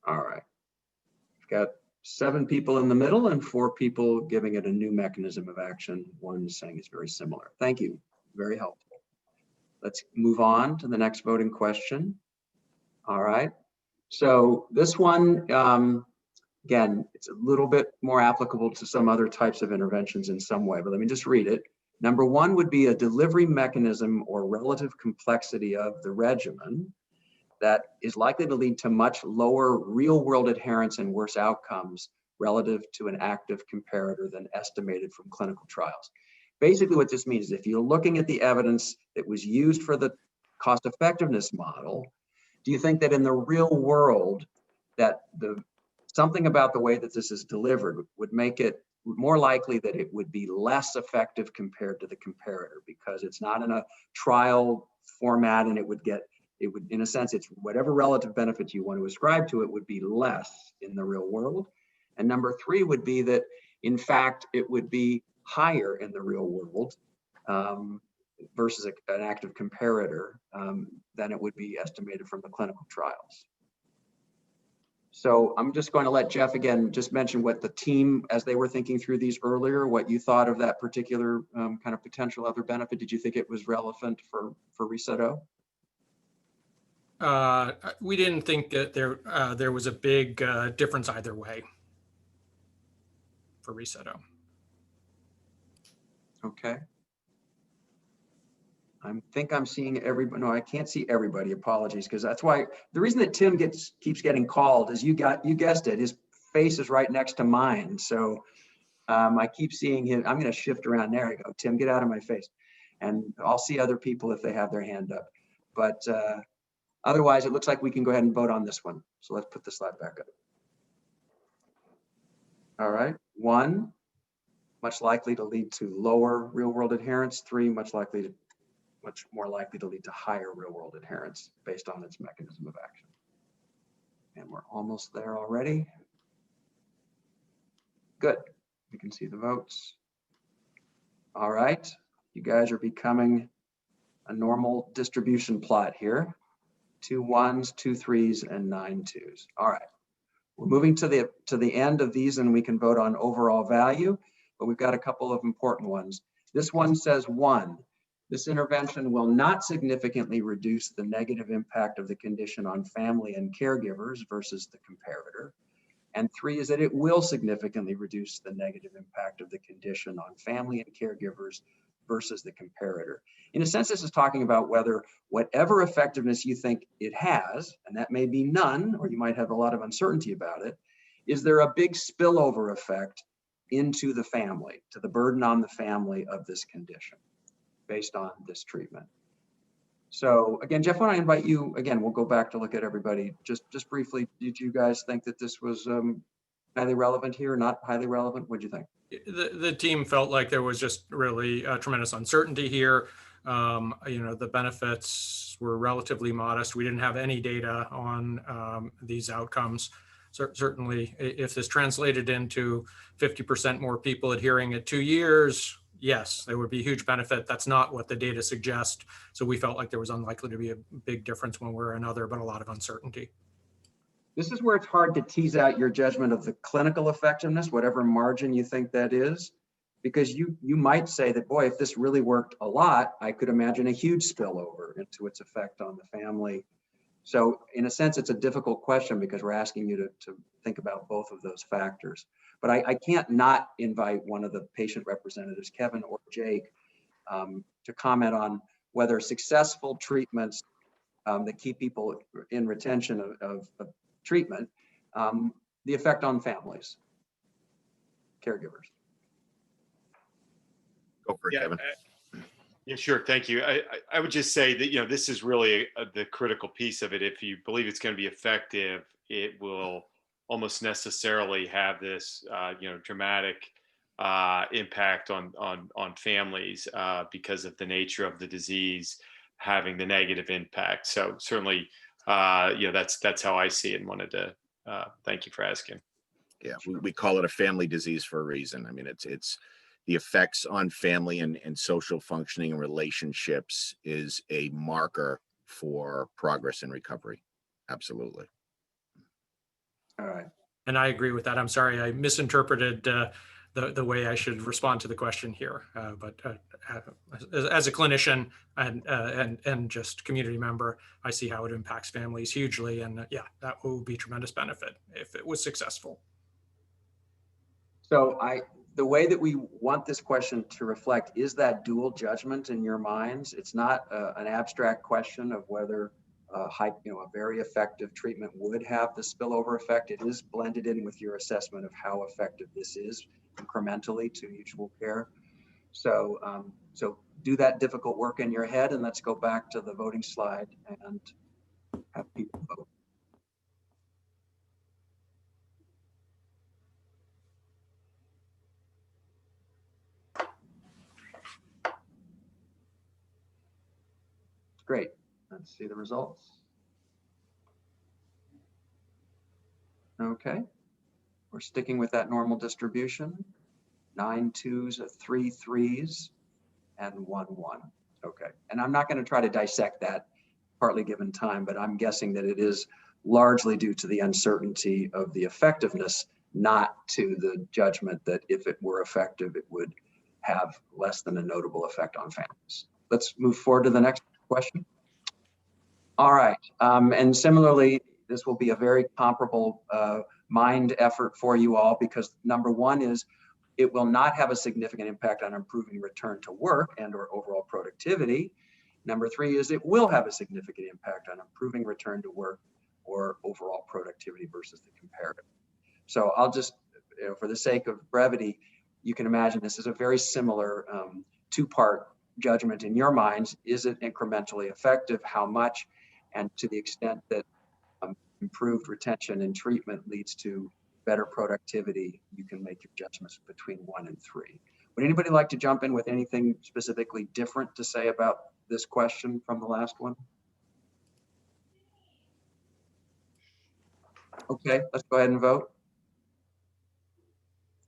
All right. We've got 7 people in the middle and 4 people giving it a new mechanism of action. 1 saying it's very similar. Thank you. Very helpful. Let's move on to the next voting question. All right. So this one, again, it's a little bit more applicable to some other types of interventions in some way, but let me just read it. Number 1 would be a delivery mechanism or relative complexity of the regimen that is likely to lead to much lower real-world adherence and worse outcomes relative to an active comparator than estimated from clinical trials. Basically, what this means is if you're looking at the evidence that was used for the cost effectiveness model, Do you think that in the real world that something about the way that this is delivered would make it more likely that it would be less effective compared to the comparator because it's not in a trial format and it would, in a sense, it's whatever relative benefits you want to ascribe to it would be less in the real world. And number 3 would be that, in fact, it would be higher in the real world versus an active comparator than it would be estimated from the clinical trials. So I'm just going to let Jeff again just mention what the team, as they were thinking through these earlier, what you thought of that particular kind of potential other benefit. Did you think it was relevant for reSET.O? We didn't think that there was a big difference either way for reSET.O. Okay. I think I'm seeing everybody. No, I can't see everybody. Apologies, because that's why the reason that Tim keeps getting called is you guessed it. His face is right next to mine, so I keep seeing him. I'm going to shift around. There you go, Tim. Get out of my face, and I'll see other people if they have their hand up. But otherwise, it looks like we can go ahead and vote on this one. So let's put the slide back up. All right, 1, much likely to lead to lower real-world adherence. 3, much more likely to lead to higher real-world adherence based on its mechanism of action. And we're almost there already. Good. You can see the votes. All right. You guys are becoming a normal distribution plot here. 2 1s, 2 3s, and 9 2s. All right. We're moving to the end of these, and we can vote on overall value, but we've got a couple of important ones. This one says 1. This intervention will not significantly reduce the negative impact of the condition on family and caregivers versus the comparator. And 3 is that it will significantly reduce the negative impact of the condition on family and caregivers versus the comparator. In a sense, this is talking about whether whatever effectiveness you think it has, and that may be none, or you might have a lot of uncertainty about it, is there a big spillover effect into the family, to the burden on the family of this condition, based on this treatment. So again, Jeff, when I invite you, again, we'll go back to look at everybody. Just briefly, did you guys think that this was highly relevant here, not highly relevant? What'd you think? The team felt like there was just really tremendous uncertainty here. The benefits were relatively modest. We didn't have any data on these outcomes. Certainly, if this translated into 50% more people adhering at 2 years, yes, there would be a huge benefit. That's not what the data suggest. So we felt like there was unlikely to be a big difference one way or another, but a lot of uncertainty. This is where it's hard to tease out your judgment of the clinical effectiveness, whatever margin you think that is, because you might say that, boy, if this really worked a lot, I could imagine a huge spillover into its effect on the family. So in a sense, it's a difficult question because we're asking you to think about both of those factors. But I can't not invite one of the patient representatives, Kevin or Jake, to comment on whether successful treatments that keep people in retention of treatment, the effect on families, caregivers. Go for it, Kevin. Yeah, sure. Thank you. I would just say that, this is really the critical piece of it. If you believe it's going to be effective, it will almost necessarily have this, dramatic impact on families because of the nature of the disease having the negative impact. So certainly, that's how I see it, and wanted to thank you for asking. Yeah, we call it a family disease for a reason. I mean, it's the effects on family and social functioning and relationships is a marker for progress and recovery. Absolutely. All right. And I agree with that. I'm sorry, I misinterpreted the way I should respond to the question here. But as a clinician and just community member, I see how it impacts families hugely. And yeah, that will be tremendous benefit if it was successful. So the way that we want this question to reflect is that dual judgment in your minds. It's not an abstract question of whether a very effective treatment would have the spillover effect. It is blended in with your assessment of how effective this is incrementally to mutual care. So, so do that difficult work in your head, and let's go back to the voting slide and have people vote. Great. Let's see the results. Okay. We're sticking with that normal distribution. 9 2s, 3 3s, and 1 1. Okay. And I'm not going to try to dissect that, partly given time, but I'm guessing that it is largely due to the uncertainty of the effectiveness, not to the judgment that if it were effective, it would have less than a notable effect on families. Let's move forward to the next question. All right. And similarly, this will be a very comparable mind effort for you all, because number one is it will not have a significant impact on improving return to work and or overall productivity. Number three is it will have a significant impact on improving return to work or overall productivity versus the comparative. So I'll just, for the sake of brevity, you can imagine this is a very similar two-part judgment in your minds. Is it incrementally effective? How much? And to the extent that improved retention and treatment leads to better productivity, you can make your judgments between 1 and 3. Would anybody like to jump in with anything specifically different to say about this question from the last one? Okay, let's go ahead and vote.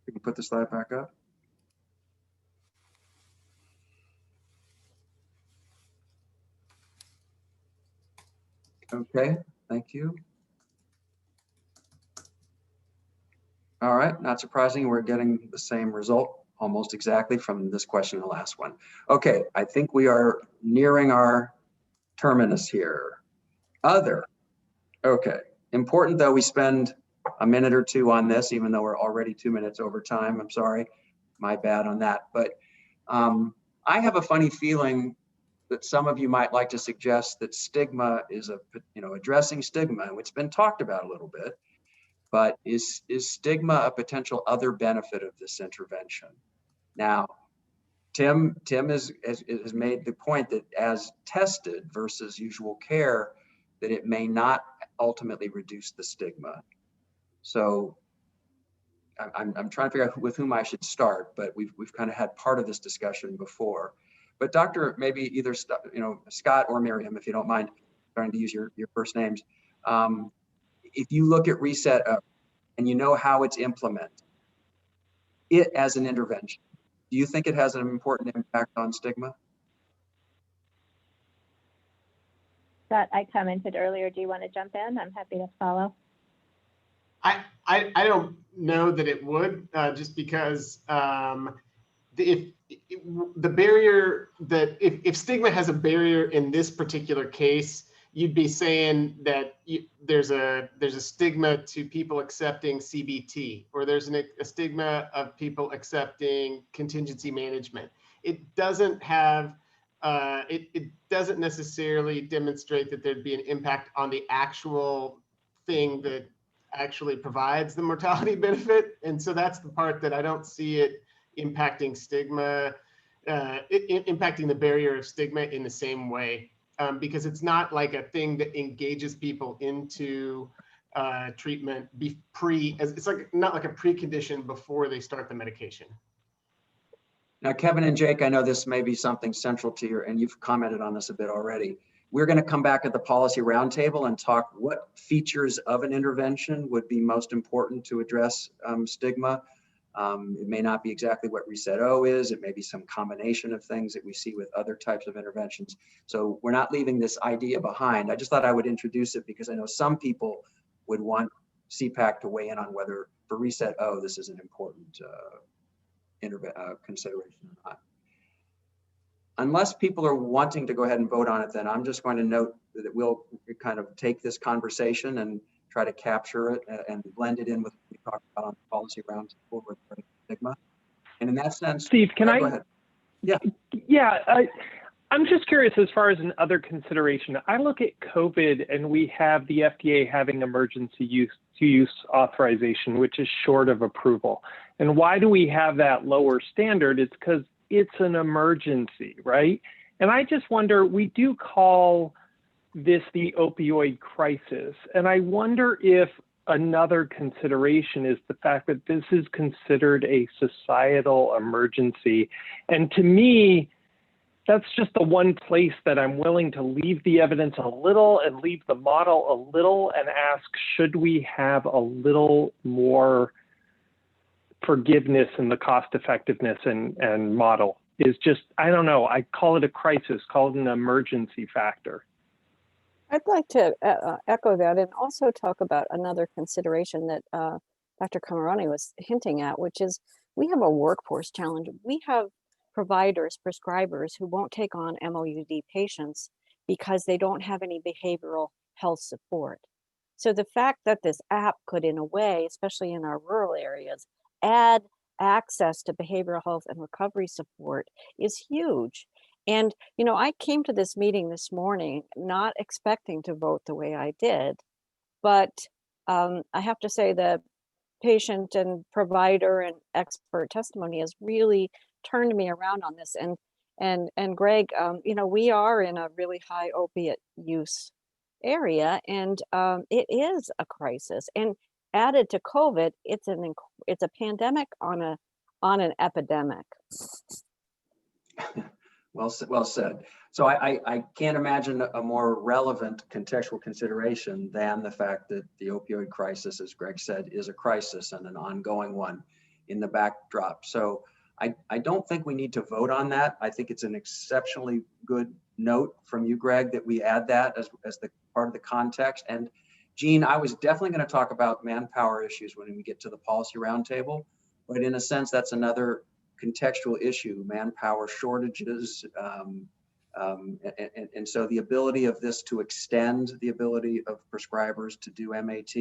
We can put the slide back up. Okay, thank you. All right, not surprising, we're getting the same result almost exactly from this question and the last one. Okay, I think we are nearing our terminus here. Other. Okay, important though we spend a minute or two on this, even though we're already 2 minutes over time. I'm sorry, my bad on that. But I have a funny feeling that some of you might like to suggest that stigma is addressing stigma, and it's been talked about a little bit. But is stigma a potential other benefit of this intervention? Now, Tim has made the point that as tested versus usual care, that it may not ultimately reduce the stigma. So I'm trying to figure out with whom I should start, but we've kind of had part of this discussion before. But Dr. maybe either Scott or Miriam, if you don't mind trying to use your first names. If you look at reSET.O and you know how it's implemented, it as an intervention, do you think it has an important impact on stigma? Scott, I commented earlier. Do you want to jump in? I'm happy to follow. I don't know that it would, just because if the barrier that if stigma has a barrier in this particular case, you'd be saying that there's a stigma to people accepting CBT, or there's a stigma of people accepting contingency management. It doesn't have it doesn't necessarily demonstrate that there'd be an impact on the actual thing that actually provides the mortality benefit. And so that's the part that I don't see it impacting stigma, impacting the barrier of stigma in the same way, because it's not like a thing that engages people into treatment it's like not like a precondition before they start the medication. Now, Kevin and Jake, I know this may be something central to your, and you've commented on this a bit already. We're going to come back at the policy roundtable and talk what features of an intervention would be most important to address stigma. It may not be exactly what reSET.O is. It may be some combination of things that we see with other types of interventions. So we're not leaving this idea behind. I just thought I would introduce it because I know some people would want CEPAC to weigh in on whether for reSET.O this is an important consideration or not. Unless people are wanting to go ahead and vote on it, then I'm just going to note that we'll kind of take this conversation and try to capture it and blend it in with what we talked about on the policy roundtable regarding stigma. And in that sense, Steve, can I? Go ahead. Yeah. Yeah, I'm just curious as far as another consideration. I look at COVID and we have the FDA having emergency use authorization, which is short of approval. And why do we have that lower standard? It's because it's an emergency, right? And I just wonder, we do call this the opioid crisis. And I wonder if another consideration is the fact that this is considered a societal emergency. And to me, that's just the one place that I'm willing to leave the evidence a little and leave the model a little and ask, should we have a little more forgiveness in the cost effectiveness and model? Is just, I don't know, I call it a crisis, call it an emergency factor. I'd like to echo that and also talk about another consideration that Dr. Camerani was hinting at, which is we have a workforce challenge. We have providers, prescribers who won't take on MOUD patients because they don't have any behavioral health support. So the fact that this app could, in a way, especially in our rural areas, add access to behavioral health and recovery support is huge. And, you know, I came to this meeting this morning not expecting to vote the way I did, but I have to say the patient and provider and expert testimony has really turned me around on this. And Greg, you know, we are in a really high opiate use area, and it is a crisis. And added to COVID, it's a pandemic on an epidemic. Well said. So I can't imagine a more relevant contextual consideration than the fact that the opioid crisis, as Greg said, is a crisis and an ongoing one in the backdrop. So I don't think we need to vote on that. I think it's an exceptionally good note from you, Greg, that we add that as the part of the context. And Jean, I was definitely going to talk about manpower issues when we get to the policy roundtable, but in a sense, that's another contextual issue, manpower shortages. And so the ability of this to extend the ability of prescribers to do MAT,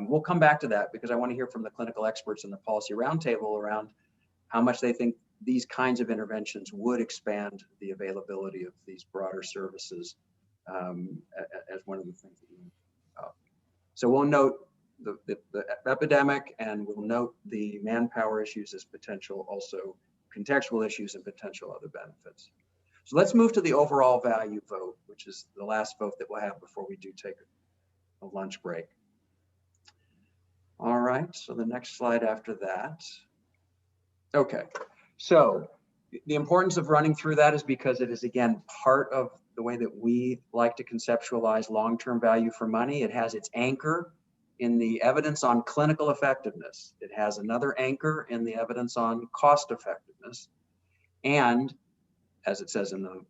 we'll come back to that because I want to hear from the clinical experts in the policy roundtable around how much they think these kinds of interventions would expand the availability of these broader services as one of the things that you so we'll note the epidemic, and we'll note the manpower issues as potential also contextual issues and potential other benefits. So let's move to the overall value vote, which is the last vote that we'll have before we do take a lunch break. All right, so the next slide after that. Okay, so the importance of running through that is because it is, again, part of the way that we like to conceptualize long-term value for money. It has its anchor in the evidence on clinical effectiveness. It has another anchor in the evidence on cost effectiveness. And as it says in the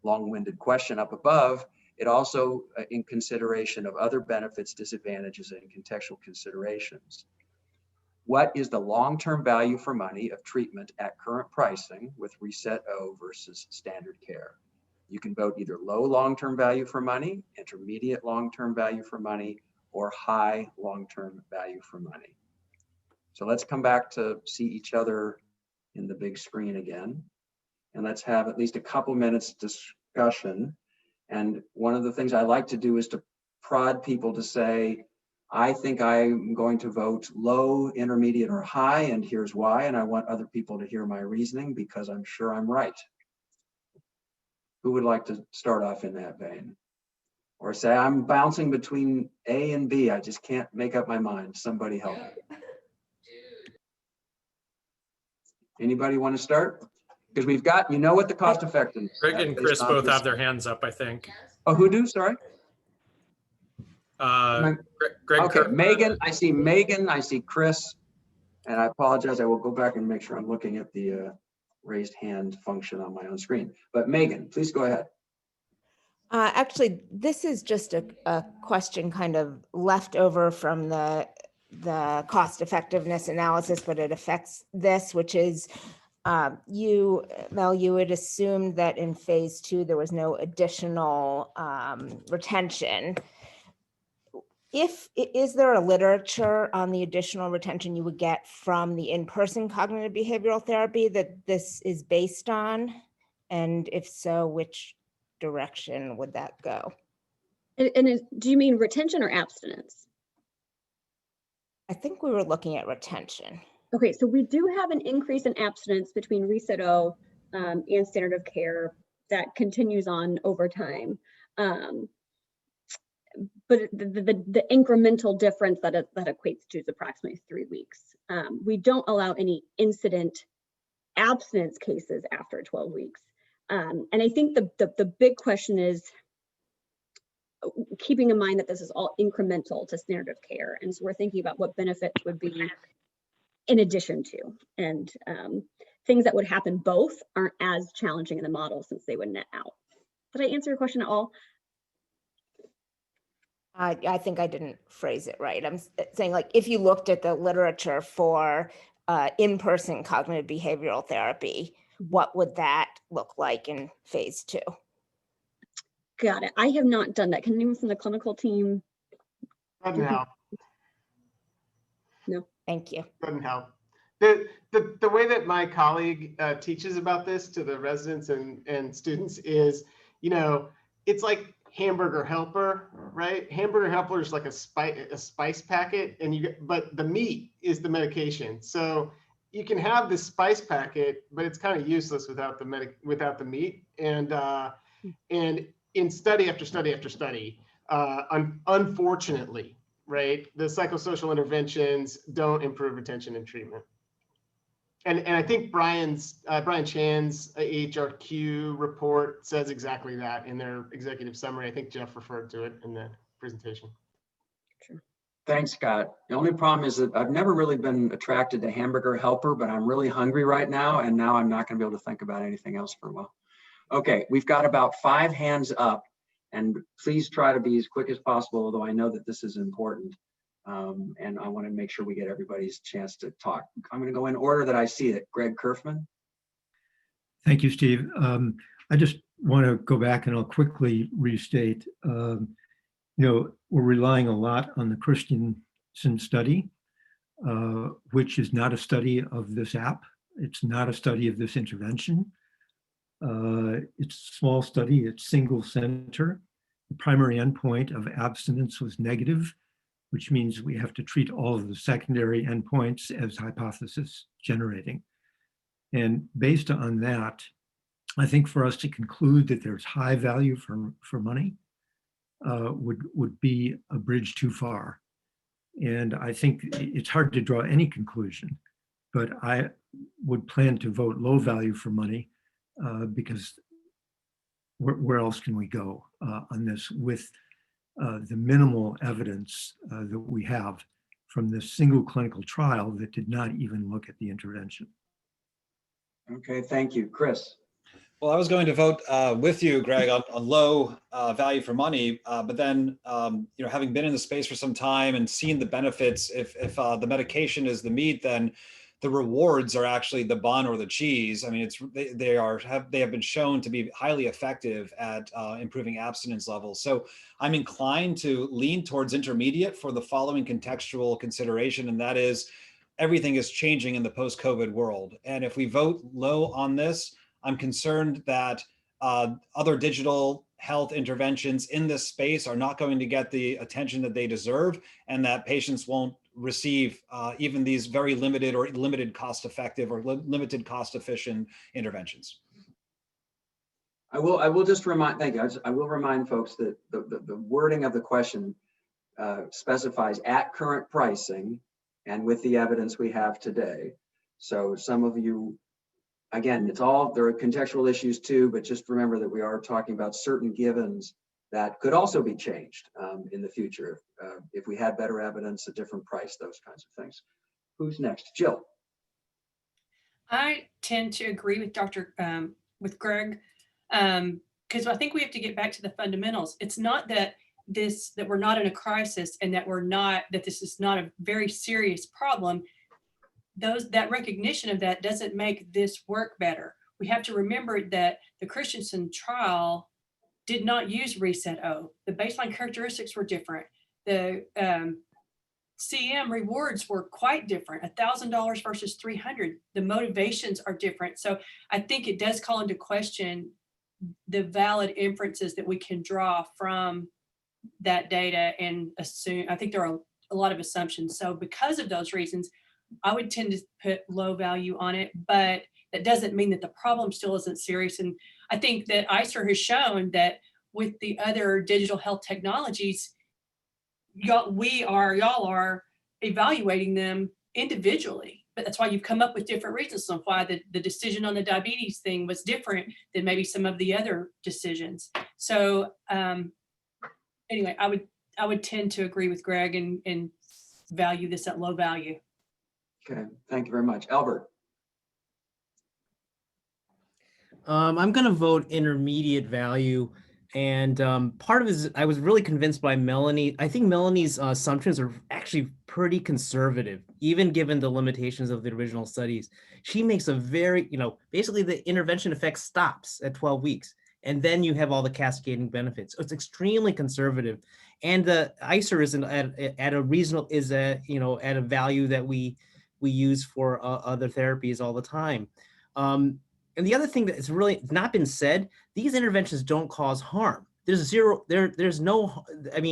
long-winded question up above, it also in consideration of other benefits, disadvantages, and contextual considerations. What is the long-term value for money of treatment at current pricing with reSET.O versus standard care? You can vote either low long-term value for money, intermediate long-term value for money, or high long-term value for money. So let's come back to see each other in the big screen again. And let's have at least a couple minutes discussion. And one of the things I like to do is to prod people to say, I think I'm going to vote low, intermediate, or high, and here's why. And I want other people to hear my reasoning because I'm sure I'm right. Who would like to start off in that vein? Or say, I'm bouncing between A and B. I just can't make up my mind. Somebody help me. Anybody want to start? Because we've got, you know what the cost effectiveness. Greg and Chris both have their hands up, I think. Oh, who do? Sorry. Greg. Okay, Megan, I see Chris, and I apologize. I will go back and make sure I'm looking at the raised hand function on my own screen. But Megan, please go ahead. Actually, this is just a question kind of left over from the cost effectiveness analysis, but it affects this, which is Mel, you had assumed that in phase 2, there was no additional retention. Is there a literature on the additional retention you would get from the in-person cognitive behavioral therapy that this is based on? And if so, which direction would that go? And do you mean retention or abstinence? I think we were looking at retention. Okay, so we do have an increase in abstinence between reSET.O and standard of care that continues on over time. but the incremental difference that equates to is approximately 3 weeks. We don't allow any incident abstinence cases after 12 weeks. And I think the big question is keeping in mind that this is all incremental to standard of care. And so we're thinking about what benefits would be in addition to, and things that would happen both aren't as challenging in the model since they would net out. Did I answer your question at all? I think I didn't phrase it right. I'm saying, like, if you looked at the literature for in-person cognitive behavioral therapy, what would that look like in phase 2? Got it. I have not done that. Can anyone from the clinical team? Doesn't help. No. Thank you. Doesn't help. The way that my colleague teaches about this to the residents and students is, you know, it's like hamburger helper, right? Hamburger helper is like a spice packet, and but the meat is the medication. So you can have the spice packet, but it's kind of useless without the meat. And in study after study after study, unfortunately, right, the psychosocial interventions don't improve retention and treatment. And I think Brian Chan's AHRQ report says exactly that in their executive summary. I think Jeff referred to it in the presentation. Sure. Thanks, Scott. The only problem is that I've never really been attracted to hamburger helper, but I'm really hungry right now, and now I'm not going to be able to think about anything else for a while. Okay, we've got about 5 hands up, and please try to be as quick as possible, although I know that this is important. And I want to make sure we get everybody's chance to talk. I'm going to go in order that I see it. Greg Kerfman. Thank you, Steve. I just want to go back and I'll quickly restate, you know, we're relying a lot on the Christensen study, which is not a study of this app. It's not a study of this intervention. It's a small study, it's single center. The primary endpoint of abstinence was negative, which means we have to treat all of the secondary endpoints as hypothesis generating. And based on that, I think for us to conclude that there's high value for money would be a bridge too far. And I think it's hard to draw any conclusion, but I would plan to vote low value for money because where else can we go on this with the minimal evidence that we have from this single clinical trial that did not even look at the intervention. Okay, thank you. Chris. Well, I was going to vote with you, Greg, on low value for money, but then, you know, having been in the space for some time and seen the benefits, if the medication is the meat, then the rewards are actually the bun or the cheese. I mean, they have been shown to be highly effective at improving abstinence levels. So I'm inclined to lean towards intermediate for the following contextual consideration, and that is everything is changing in the post-COVID world. And if we vote low on this, I'm concerned that other digital health interventions in this space are not going to get the attention that they deserve, and that patients won't receive even these very limited or limited cost effective or limited cost efficient interventions. I will just remind, thank you. I will remind folks that the wording of the question specifies at current pricing and with the evidence we have today. So some of you, again, there are contextual issues too, but just remember that we are talking about certain givens that could also be changed in the future if we had better evidence, a different price, those kinds of things. Who's next? Jill. I tend to agree with with Greg, because I think we have to get back to the fundamentals. It's not that we're not in a crisis and that this is not a very serious problem. That recognition of that doesn't make this work better. We have to remember that the Christensen trial did not use reSET.O. The baseline characteristics were different. The CM rewards were quite different, $1,000 versus $300. The motivations are different. So I think it does call into question the valid inferences that we can draw from that data and assume. I think there are a lot of assumptions. So because of those reasons, I would tend to put low value on it, but that doesn't mean that the problem still isn't serious. And I think that ICER has shown that with the other digital health technologies, y'all are evaluating them individually. But that's why you've come up with different reasons on why the decision on the diabetes thing was different than maybe some of the other decisions. So anyway, I would tend to agree with Greg and value this at low value. Okay, thank you very much. Albert? I'm going to vote intermediate value. And part of it is I was really convinced by Melanie. I think Melanie's assumptions are actually pretty conservative, even given the limitations of the original studies. She makes a very, basically the intervention effect stops at 12 weeks. And then you have all the cascading benefits. So it's extremely conservative. And the ICER is at a reasonable, at a value that we use for other therapies all the time. And the other thing that has really not been said, these interventions don't cause harm. There's no,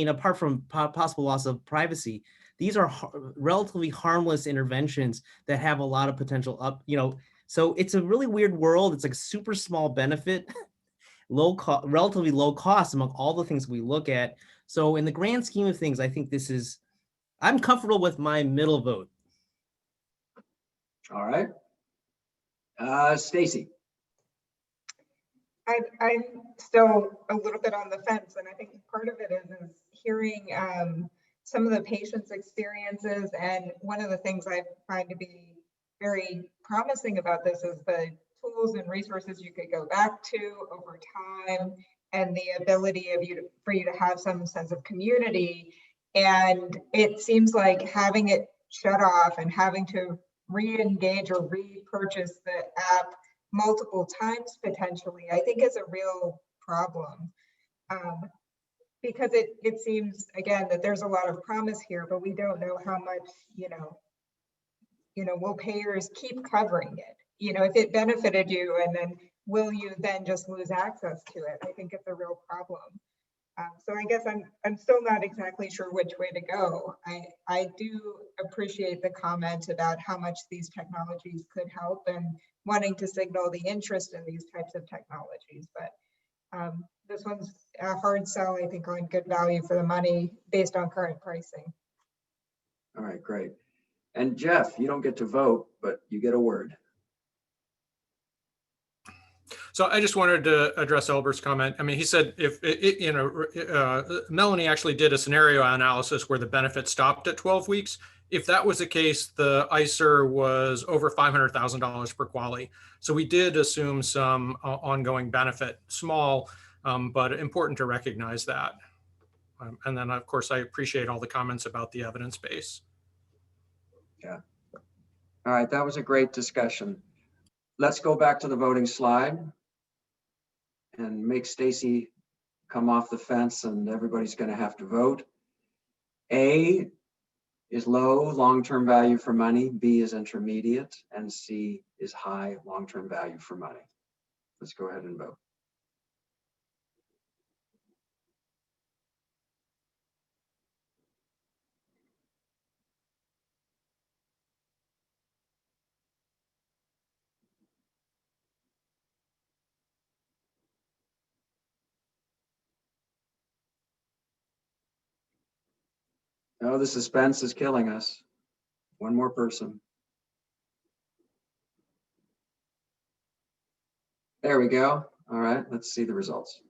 apart from possible loss of privacy, these are relatively harmless interventions that have a lot of potential so it's a really weird world. It's like a super small benefit, relatively low cost among all the things we look at. So in the grand scheme of things, I think I'm comfortable with my middle vote. All right. Stacy? I'm still a little bit on the fence, and I think part of it is hearing some of the patients' experiences. And one of the things I find to be very promising about this is the tools and resources you could go back to over time, and the ability for you to have some sense of community. And it seems like having it shut off and having to re-engage or repurchase the app multiple times potentially, I think is a real problem, because it seems, again, that there's a lot of promise here, but we don't know how much, will payers keep covering it? If it benefited you, and then will you then just lose access to it? I think it's a real problem. So I guess I'm still not exactly sure which way to go. I do appreciate the comment about how much these technologies could help and wanting to signal the interest in these types of technologies. But this one's a hard sell, I think, on good value for the money based on current pricing. All right, great. And Jeff, you don't get to vote, but you get a word. So I just wanted to address Albert's comment. I mean, he said Melanie actually did a scenario analysis where the benefit stopped at 12 weeks. If that was the case, the ICER was over $500,000 per quality. So we did assume some ongoing benefit, small, but important to recognize that. And then, of course, I appreciate all the comments about the evidence base. Yeah. All right, that was a great discussion. Let's go back to the voting slide and make Stacy come off the fence, and everybody's going to have to vote. A is low long-term value for money, B is intermediate, and C is high long-term value for money. Let's go ahead and vote. Oh, the suspense is killing us. One more person. There we go. All right, let's see the results.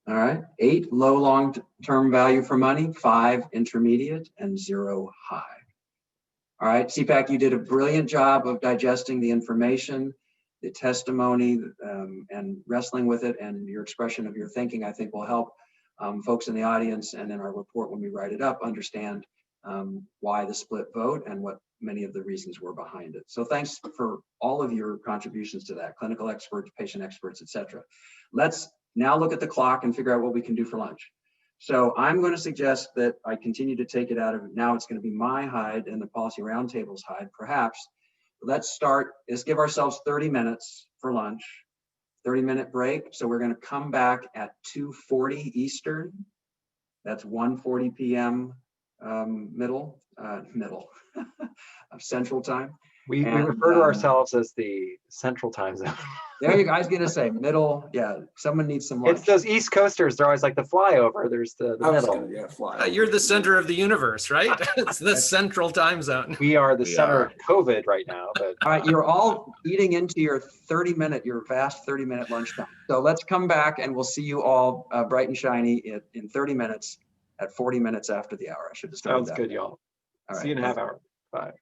All right, 8 low long-term value for money, 5 intermediate, and 0 high. All right, CEPAC, you did a brilliant job of digesting the information, the testimony, and wrestling with it, and your expression of your thinking, I think, will help folks in the audience and in our report when we write it up understand why the split vote and what many of the reasons were behind it. So thanks for all of your contributions to that, clinical experts, patient experts, et cetera. Let's now look at the clock and figure out what we can do for lunch. So I'm going to suggest that I continue to take it out of, now it's going to be my hide and the policy roundtable's hide, perhaps. Let's give ourselves 30 minutes for lunch, 30-minute break. So we're going to come back at 2:40 Eastern. That's 1:40 p.m. Middle of Central Time. We And, refer to ourselves as the central time zone. There you guys gonna say middle. Yeah, someone needs some lunch. It's those East Coasters. They're always like the flyover. There's the middle. You're the center of the universe, right? It's the central time zone. We are the center of COVID right now. But all right, you're all eating into your vast 30-minute lunchtime. So let's come back and we'll see you all bright and shiny in 30 minutes at 40 minutes after the hour. I should have started sounds that. good, y'all. All right. See you in a half hour. Bye.